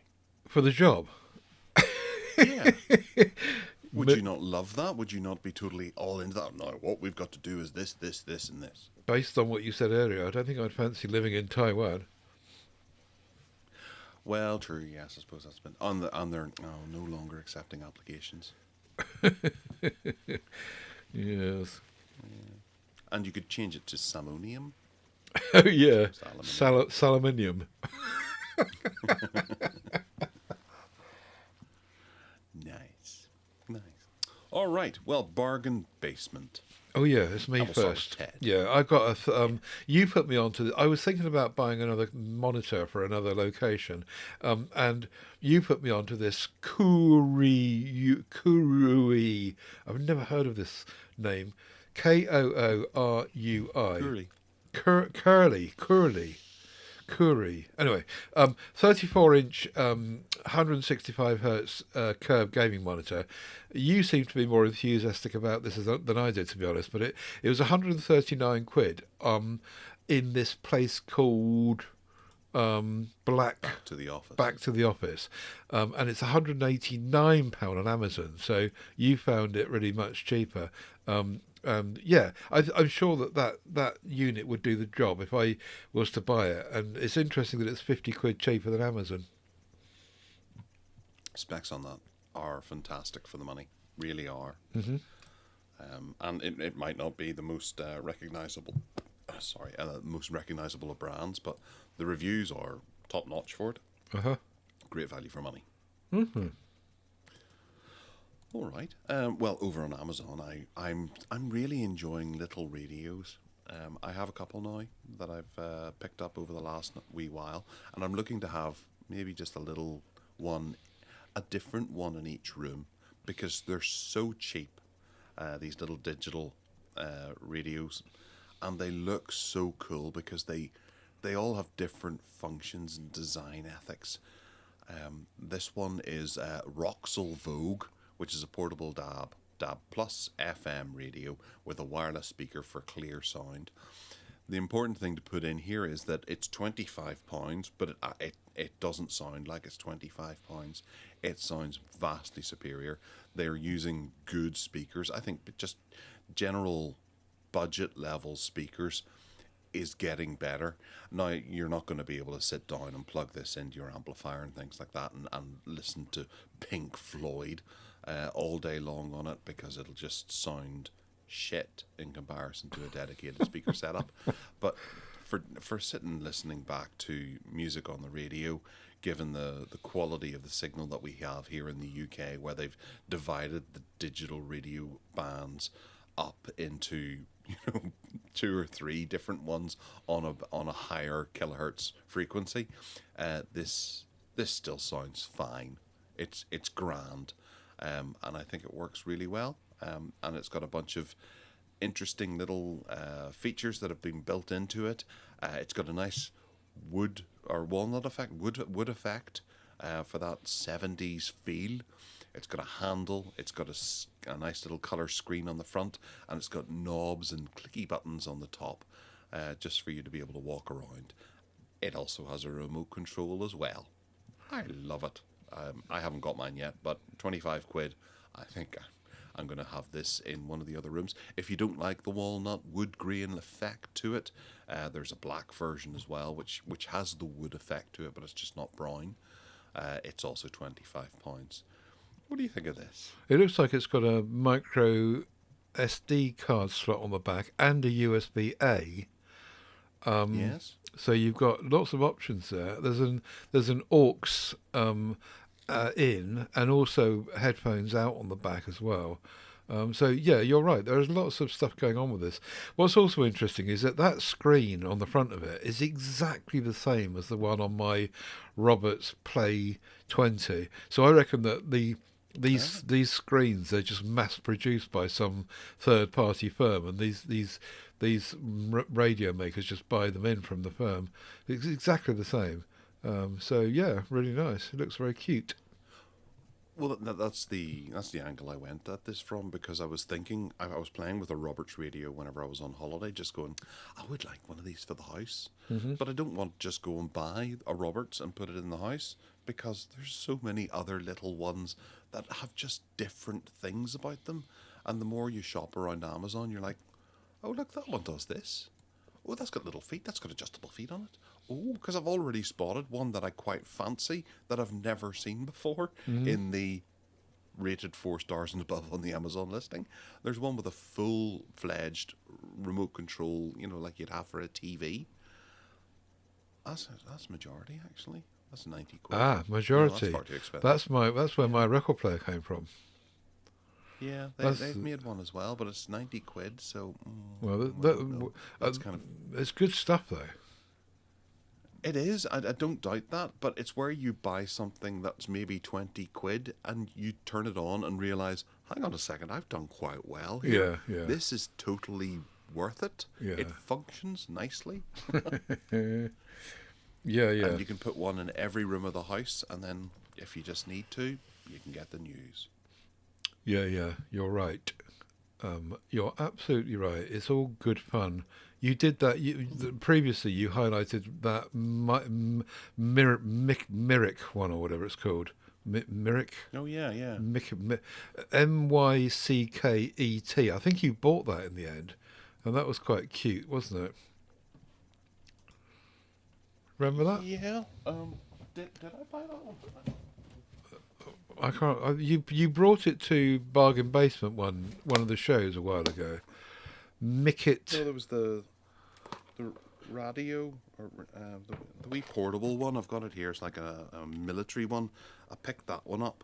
for the job. Yeah. Would you not love that? Would you not be totally all into that? No. What we've got to do is this, and this. Based on what you said earlier, I don't think I'd fancy living in Taiwan. Well, true. Yes, I suppose that's been on they're no longer accepting applications. Yes. Yeah. And you could change it to salmonium. Oh yeah, saluminium. Nice. All right. Well, bargain basement. Oh yeah, it's me first. Yeah, I got you put me onto. I was thinking about buying another monitor for another location, and you put me onto this Koorui. I've never heard of this name. Koorui. Curly. Anyway, 34-inch, 165 hertz curved gaming monitor. You seem to be more enthusiastic about this than I did, to be honest. But it was 139 quid. In this place called Back to the Office. And it's £189 on Amazon. So you found it really much cheaper. Yeah, I'm sure that unit would do the job if I was to buy it. And it's interesting that it's 50 quid cheaper than Amazon. Specs on that are fantastic for the money, really are. Mm-hmm. And it might not be the most recognizable of brands, but the reviews are top notch for it. Great value for money. Mm-hmm. All right. Well, over on Amazon, I'm really enjoying little radios. I have a couple now that I've picked up over the last wee while, and I'm looking to have maybe just a little one, a different one in each room, because they're so cheap. These little digital radios, and they look so cool because they all have different functions and design ethics. This one is Roxel Vogue, which is a portable DAB plus FM radio with a wireless speaker for clear sound. The important thing to put in here is that it's £25, but it doesn't sound like it's £25. It sounds vastly superior. They're using good speakers. I think just general budget level speakers is getting better. Now, you're not going to be able to sit down and plug this into your amplifier and things like that and listen to Pink Floyd all day long on it, because it'll just sound shit in comparison to a dedicated speaker setup. But for sitting listening back to music on the radio, given the quality of the signal that we have here in the UK, where they've divided the digital radio bands up into 2 or 3 different ones on a higher kilohertz frequency, this still sounds fine. It's grand, and I think it works really well. And it's got a bunch of interesting little features that have been built into it. It's got a nice wood or walnut effect, wood effect for that 70s feel. It's got a handle. It's got a nice little color screen on the front, and it's got knobs and clicky buttons on the top, just for you to be able to walk around. It also has a remote control as well. I love it. I haven't got mine yet, but 25 quid. I think I'm going to have this in one of the other rooms. If you don't like the walnut wood grain effect to it, there's a black version as well, which has the wood effect to it, but it's just not brown. It's also £25. What do you think of this? It looks like it's got a micro SD card slot on the back and a USB A. Yes. So you've got lots of options there. There's an aux in, and also headphones out on the back as well. So yeah, you're right. There's lots of stuff going on with this. What's also interesting is that screen on the front of it is exactly the same as the one on my Roberts Play 20. So I reckon that these screens are just mass produced by some third party firm, and these radio makers just buy them in from the firm. It's exactly the same. So yeah, really nice. It looks very cute. Well, that's the angle I went at this from, because I was thinking, I was playing with a Roberts radio whenever I was on holiday, just going, I would like one of these for the house, but I don't want to just go and buy a Roberts and put it in the house, because there's so many other little ones that have just different things about them, and the more you shop around Amazon, you're like, oh look, that one does this. Oh, that's got little feet. That's got adjustable feet on it. Oh, because I've already spotted one that I quite fancy that I've never seen before in the rated 4 stars and above on the Amazon listing. There's one with a full-fledged remote control, like you'd have for a TV. That's majority, actually. That's 90 quid. Ah, majority. No, that's far too expensive. That's where my record player came from. Yeah, they've made one as well, but it's 90 quid, so... that's kind of... It's good stuff, though. It is, I don't doubt that, but it's where you buy something that's maybe 20 quid and you turn it on and realise, hang on a second, I've done quite well here. Yeah, yeah. This is totally worth it. Yeah. It functions nicely. Yeah. And you can put one in every room of the house, and then if you just need to, you can get the news. Yeah, you're right. You're absolutely right. It's all good fun. You did that. Previously, you highlighted that Myrick one, or whatever it's called. Myrick? Oh, yeah. Mycket. I think you bought that in the end, and that was quite cute, wasn't it? Remember that? Yeah. Did I buy that one? I can't. You brought it to Bargain Basement one of the shows a while ago. Mickett. No, there was the radio, or the wee portable one. I've got it here. It's like a military one. I picked that one up.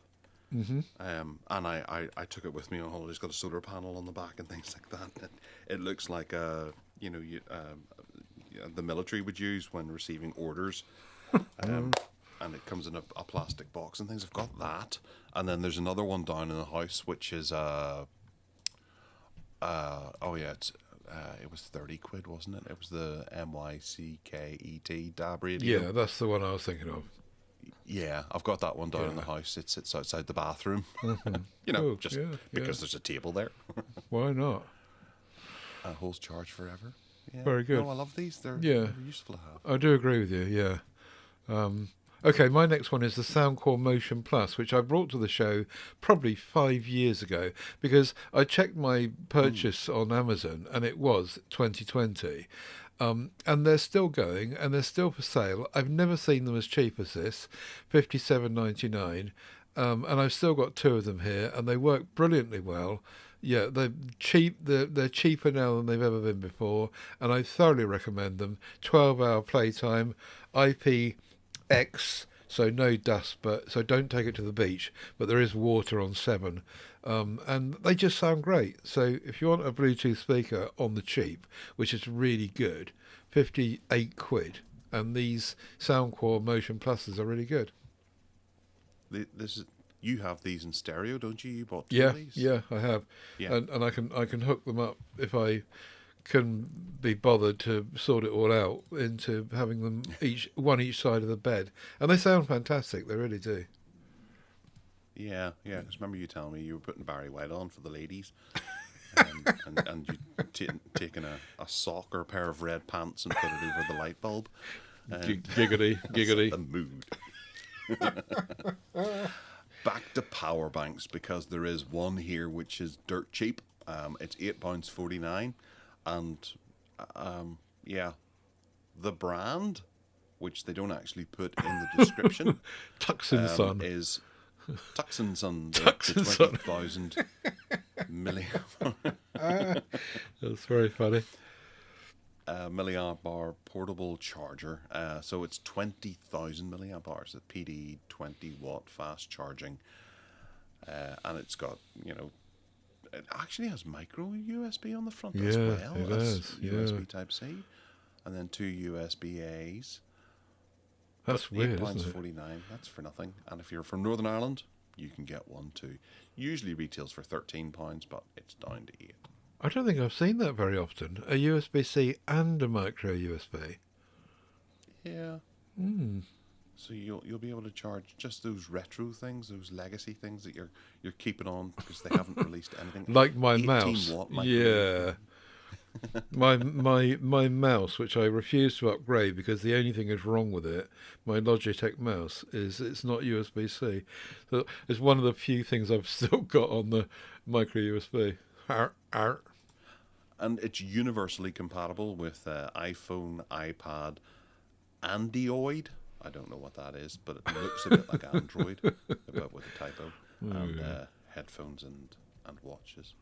And I took it with me on holiday. It's got a solar panel on the back and things like that. It looks like the military would use when receiving orders. And it comes in a plastic box and things. I've got that, and then there's another one down in the house, which is it was 30 quid, wasn't it? It was the Mycket DAB radio. Yeah, that's the one I was thinking of. Yeah, I've got that one down in the house. It sits outside the bathroom. Because there's a table there. Why not? And it holds charge forever. Yeah. Very good. No, I love these. They're useful to have. I do agree with you. Yeah. Okay, my next one is the Soundcore Motion Plus, which I brought to the show probably 5 years ago, because I checked my purchase on Amazon and it was 2020. And they're still going and they're still for sale. I've never seen them as cheap as this, $57.99. And I've still got 2 of them here, and they work brilliantly well. Yeah, they're cheap. They're cheaper now than they've ever been before, and I thoroughly recommend them. 12-hour playtime, IPX, so no dust, so don't take it to the beach. But there is water on 7, and they just sound great. So if you want a Bluetooth speaker on the cheap, which is really good, 58 quid, and these Soundcore Motion Pluses are really good. This you have these in stereo, don't you? You bought two Yeah, of these. yeah, I have, Yeah. and I can hook them up if I can be bothered to sort it all out into having them each side of the bed, and they sound fantastic. They really do. Yeah, yeah. Because remember you telling me you were putting Barry White on for the ladies, and you taking a sock or a pair of red pants and put it over the light bulb, and Giggity, set giggity. the mood. Back to power banks because there is one here which is dirt cheap. It's £8.49, and yeah, the brand, which they don't actually put in the description, Tuxin Sun. is Tuxin Sun, the Tuxin Sun. 20,000 milliamp That's very funny. milliamp hour portable charger. So it's 20,000 milliamp hours, a PD 20-watt fast charging, and it's got, it actually has micro USB on the front as Yeah, well it as has. USB Yeah, Type C, and then two USB A's. But that's eight weird, pounds isn't it? 49, that's for nothing. And if you're from Northern Ireland, you can get one too. Usually retails for £13, but it's down to 8. I don't think I've seen that very often. A USB-C and a micro USB. Yeah. Hmm. So you'll be able to charge just those retro things, those legacy things that you're keeping on because they haven't released anything. Like my 18 mouse. watt micro Yeah. USB. My mouse, which I refuse to upgrade because the only thing is wrong with it, my Logitech mouse, is it's not USB-C. So it's one of the few things I've still got on the micro USB. Arr, arr. And it's universally compatible with iPhone, iPad, Android. I don't know what that is, but it looks a bit like Android, but with a typo, and headphones and watches.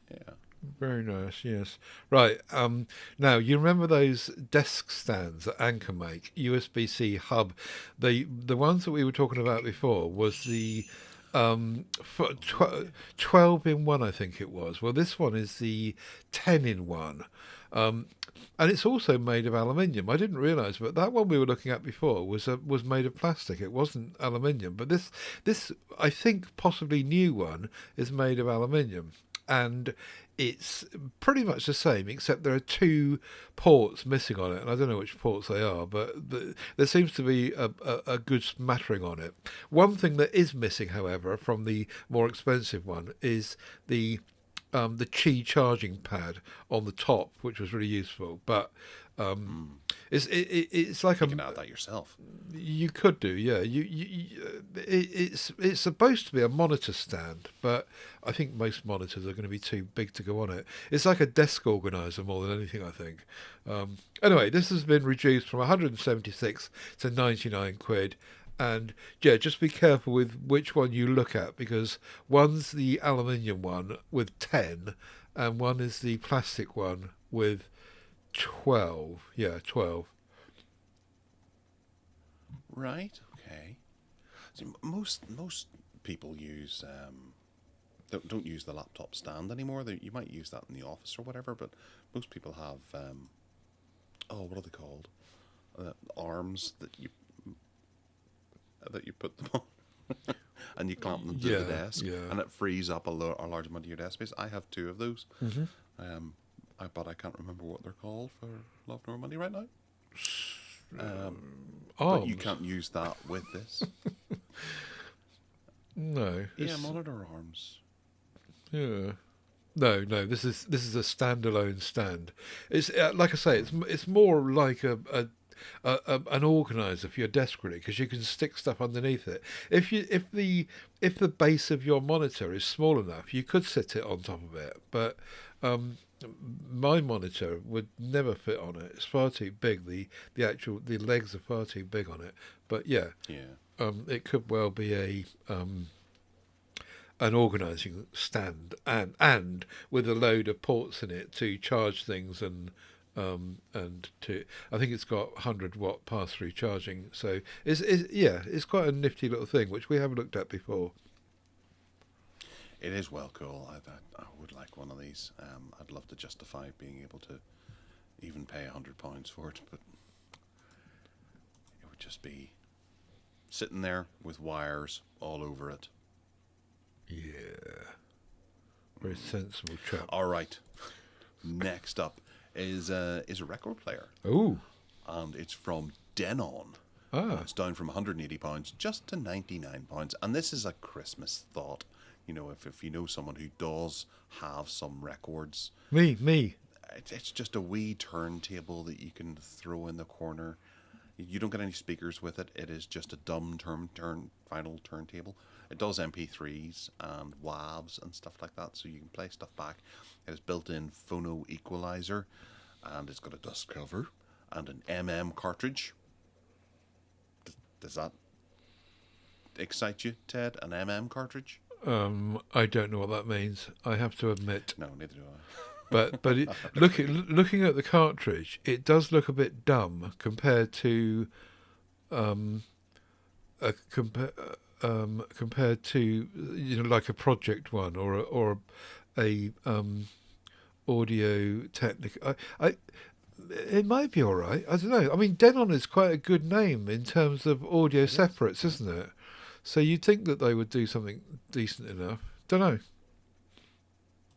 Yeah. Very nice, yes. Right, now you remember those desk stands that Anchor make, USB-C hub. The ones that we were talking about before was the 12 in 1, I think it was. Well, this one is the 10 in 1. And it's also made of aluminium. I didn't realise, but that one we were looking at before was made of plastic. It wasn't aluminium. But this I think possibly new one is made of aluminium, and it's pretty much the same, except there are two ports missing on it, and I don't know which ports they are, but there seems to be a good smattering on it. One thing that is missing, however, from the more expensive one is the Qi charging pad on the top, which was really useful. But it's like You can add that yourself. you could do, yeah. It's supposed to be a monitor stand, but I think most monitors are going to be too big to go on it. It's like a desk organizer more than anything, I think. Anyway, this has been reduced from 176 to 99 quid. And yeah, just be careful with which one you look at, because one's the aluminium one with 10, and one is the plastic one with 12. Yeah, 12. Right. Okay. See, most people use don't use the laptop stand anymore. You might use that in the office or whatever, but most people have oh, what are they called? Arms that you put them on, and you clamp them to the desk, and it frees up a large amount of your desk space. I have two of those, but I can't remember what they're called for love nor money right now. But you can't use that with this. No. Yeah, monitor arms. Yeah. No. This is a standalone stand. It's like I say, it's more like an organizer for your desk, really, because you can stick stuff underneath it. If the base of your monitor is small enough, you could sit it on top of it, but my monitor would never fit on it. It's far too big. The legs are far too big on it. But yeah, it could well be an organising stand, and with a load of ports in it to charge things and to, I think it's got 100-watt pass-through charging. So it's quite a nifty little thing, which we haven't looked at before. It is well cool. I would like one of these. I'd love to justify being able to even pay £100 for it, but it would just be sitting there with wires all over it, Yeah, very sensible chap. All right. Next up is a record player, Oh, and it's from Denon. ah, It's down from £180 just to £99, and this is a Christmas thought. You know, if you know someone who does have some records, me. it's just a wee turntable that you can throw in the corner. You don't get any speakers with it. It is just a dumb final turntable. It does MP3s and WAVs and stuff like that, so you can play stuff back. It has built-in phono equalizer, and it's got a dust cover and an MM cartridge. Does that excite you, Ted? An MM cartridge? I don't know what that means. I have to admit. No, neither do I. But looking at the cartridge, it does look a bit dumb compared to um, compared to like a Project One a Audio Technica. It might be all right. I don't know. I mean, Denon is quite a good name in terms of audio separates, isn't it? So you'd think that they would do something decent enough. Don't know.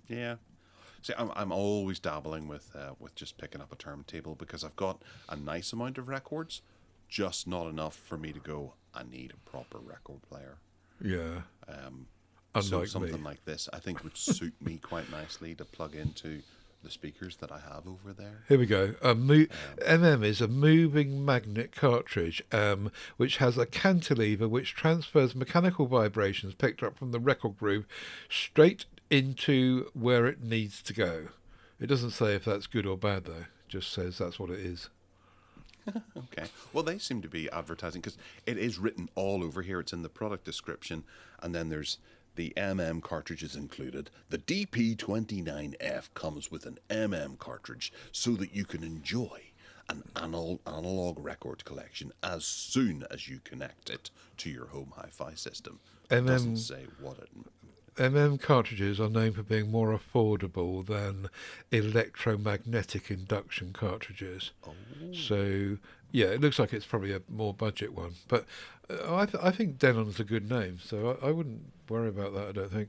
Yeah. See, I'm always dabbling with just picking up a turntable because I've got a nice amount of records, just not enough for me to go, I need a proper record player. Yeah. So Unlike something me. like this, I think, would suit me quite nicely to plug into the speakers that I have over there. Here we go. MM is a moving magnet cartridge, which has a cantilever which transfers mechanical vibrations picked up from the record groove straight into where it needs to go. It doesn't say if that's good or bad, though. It just says that's what it is. Okay. Well, they seem to be advertising because it is written all over here. It's in the product description, and then there's the MM cartridges included. The DP29F comes with an MM cartridge so that you can enjoy an analog record collection as soon as you connect it to your home hi-fi system. It doesn't say what it. MM cartridges are known for being more affordable than electromagnetic induction cartridges. Oh. So, yeah, it looks like it's probably a more budget one. But I think Denon's a good name, so I wouldn't worry about that, I don't think.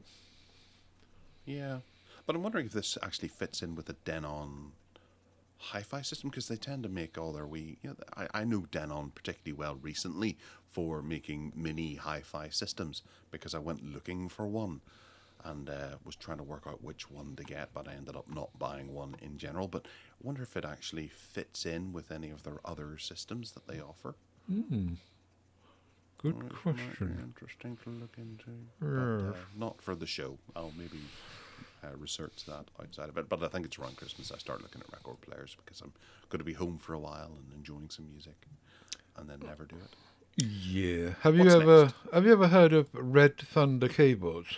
Yeah. But I'm wondering if this actually fits in with the Denon hi-fi system, because they tend to make all their wee. I know Denon particularly well recently for making mini hi-fi systems because I went looking for one and was trying to work out which one to get, but I ended up not buying one in general. But I wonder if it actually fits in with any of their other systems that they offer. Good Might be question. interesting to look into, Yeah. but not for the show. I'll maybe research that outside of it. But I think it's around Christmas I start looking at record players because I'm going to be home for a while and enjoying some music, and then never do it. Yeah. What's next? Have you ever heard of Red Thunder keyboards?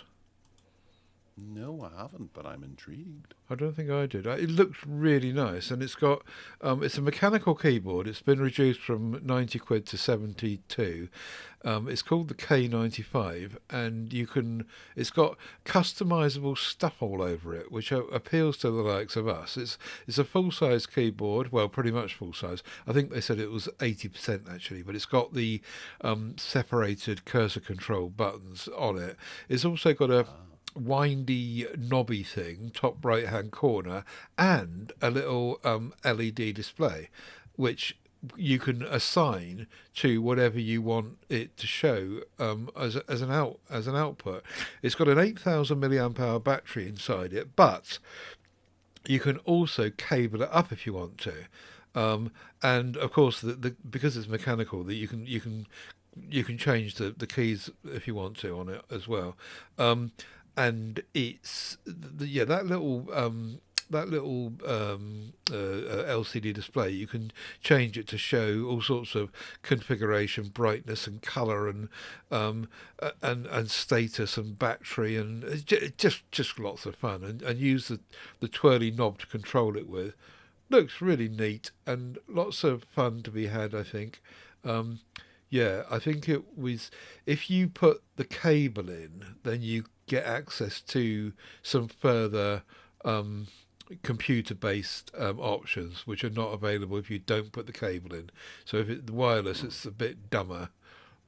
No, I haven't, but I'm intrigued. I don't think I did. It looks really nice, and it's a mechanical keyboard. It's been reduced from 90 quid to 72. It's called the K95, and it's got customizable stuff all over it, which appeals to the likes of us. It's a full size keyboard, well, pretty much full size. I think they said it was 80% actually, but it's got the separated cursor control buttons on it. It's also got a windy knobby thing top right hand corner and a little LED display which you can assign to whatever you want it to show as an output. It's got an 8,000 milliamp hour battery inside it, but you can also cable it up if you want to, and of course because it's mechanical that you can change the keys if you want to on it as well. And it's that little LCD display. You can change it to show all sorts of configuration, brightness, and color, and status and battery, and it's just lots of fun. And use the twirly knob to control it with. Looks really neat and lots of fun to be had, I think. Yeah, I think it was. If you put the cable in, then you get access to some further computer-based options, which are not available if you don't put the cable in. So if it's wireless, it's a bit dumber.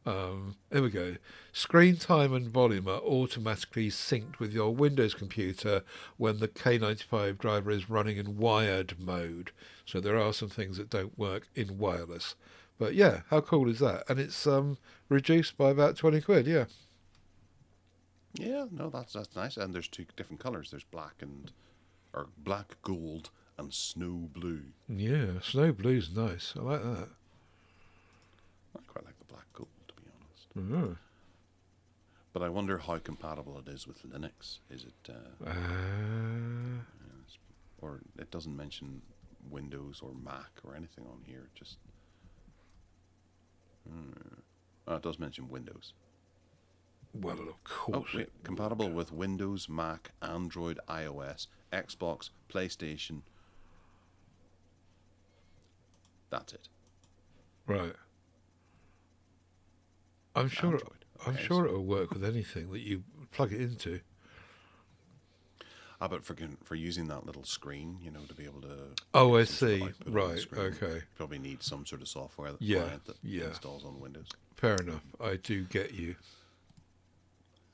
Here we go. Screen time and volume are automatically synced with your Windows computer when the K95 driver is running in wired mode. So there are some things that don't work in wireless. But yeah, how cool is that? And it's reduced by about 20 quid, yeah. Yeah, no, that's nice. And there's two different colours. There's black gold and snow blue. Yeah, snow blue's nice. I like that. I quite like the black gold, to be honest. Mm. But I wonder how compatible it is with Linux. Is it, or it doesn't mention Windows or Mac or anything on here. It just, oh, it does mention Windows. Well, of Oh, course. wait, compatible with Windows, Mac, Android, iOS, Xbox, PlayStation. That's it. Right. I'm sure. Android. I'm Okay, sure so- it'll work with anything that you plug it into. but for using that little screen, to be able to Oh, I get some sort of see. output on the Right. screen, Okay. you probably need some sort of software Yeah, client that yeah. installs on Windows. Fair enough. I do get you.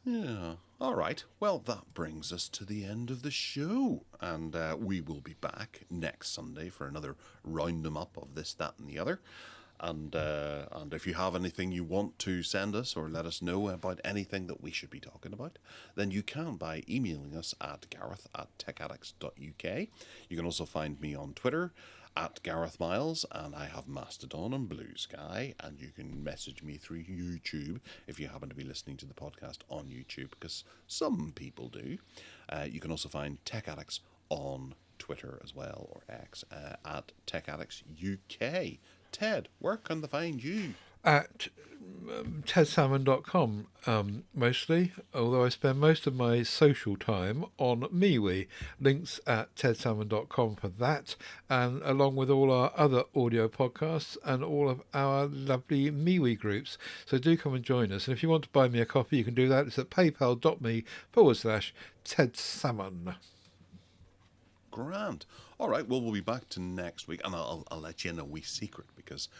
Yeah. All right. Well, that brings us to the end of the show, and we will be back next Sunday for another round 'em up of this, that, and the other. And if you have anything you want to send us or let us know about anything that we should be talking about, then you can by emailing us at gareth@techaddicts.uk. You can also find me on Twitter at Gareth Miles, and I have Mastodon and Blue Sky, and you can message me through YouTube if you happen to be listening to the podcast on YouTube, because some people do. You can also find Tech Addicts on Twitter as well, or X, at Tech Addicts UK. Ted, where can they find you? At tedsalmon.com, mostly, although I spend most of my social time on MeWe. Links at tedsalmon.com for that, and along with all our other audio podcasts and all of our lovely MeWe groups. So do come and join us. And if you want to buy me a coffee, you can do that. It's at paypal.me/tedsalmon. Grand. All right, well, we'll be back to next week, and I'll let you in a wee secret, because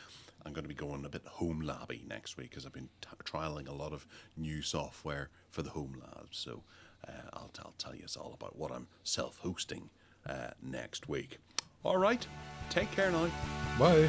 I'm going to be going a bit home labby next week, because I've been trialing a lot of new software for the home lab. So I'll tell you all about what I'm self-hosting next week. All right, take care now. Bye.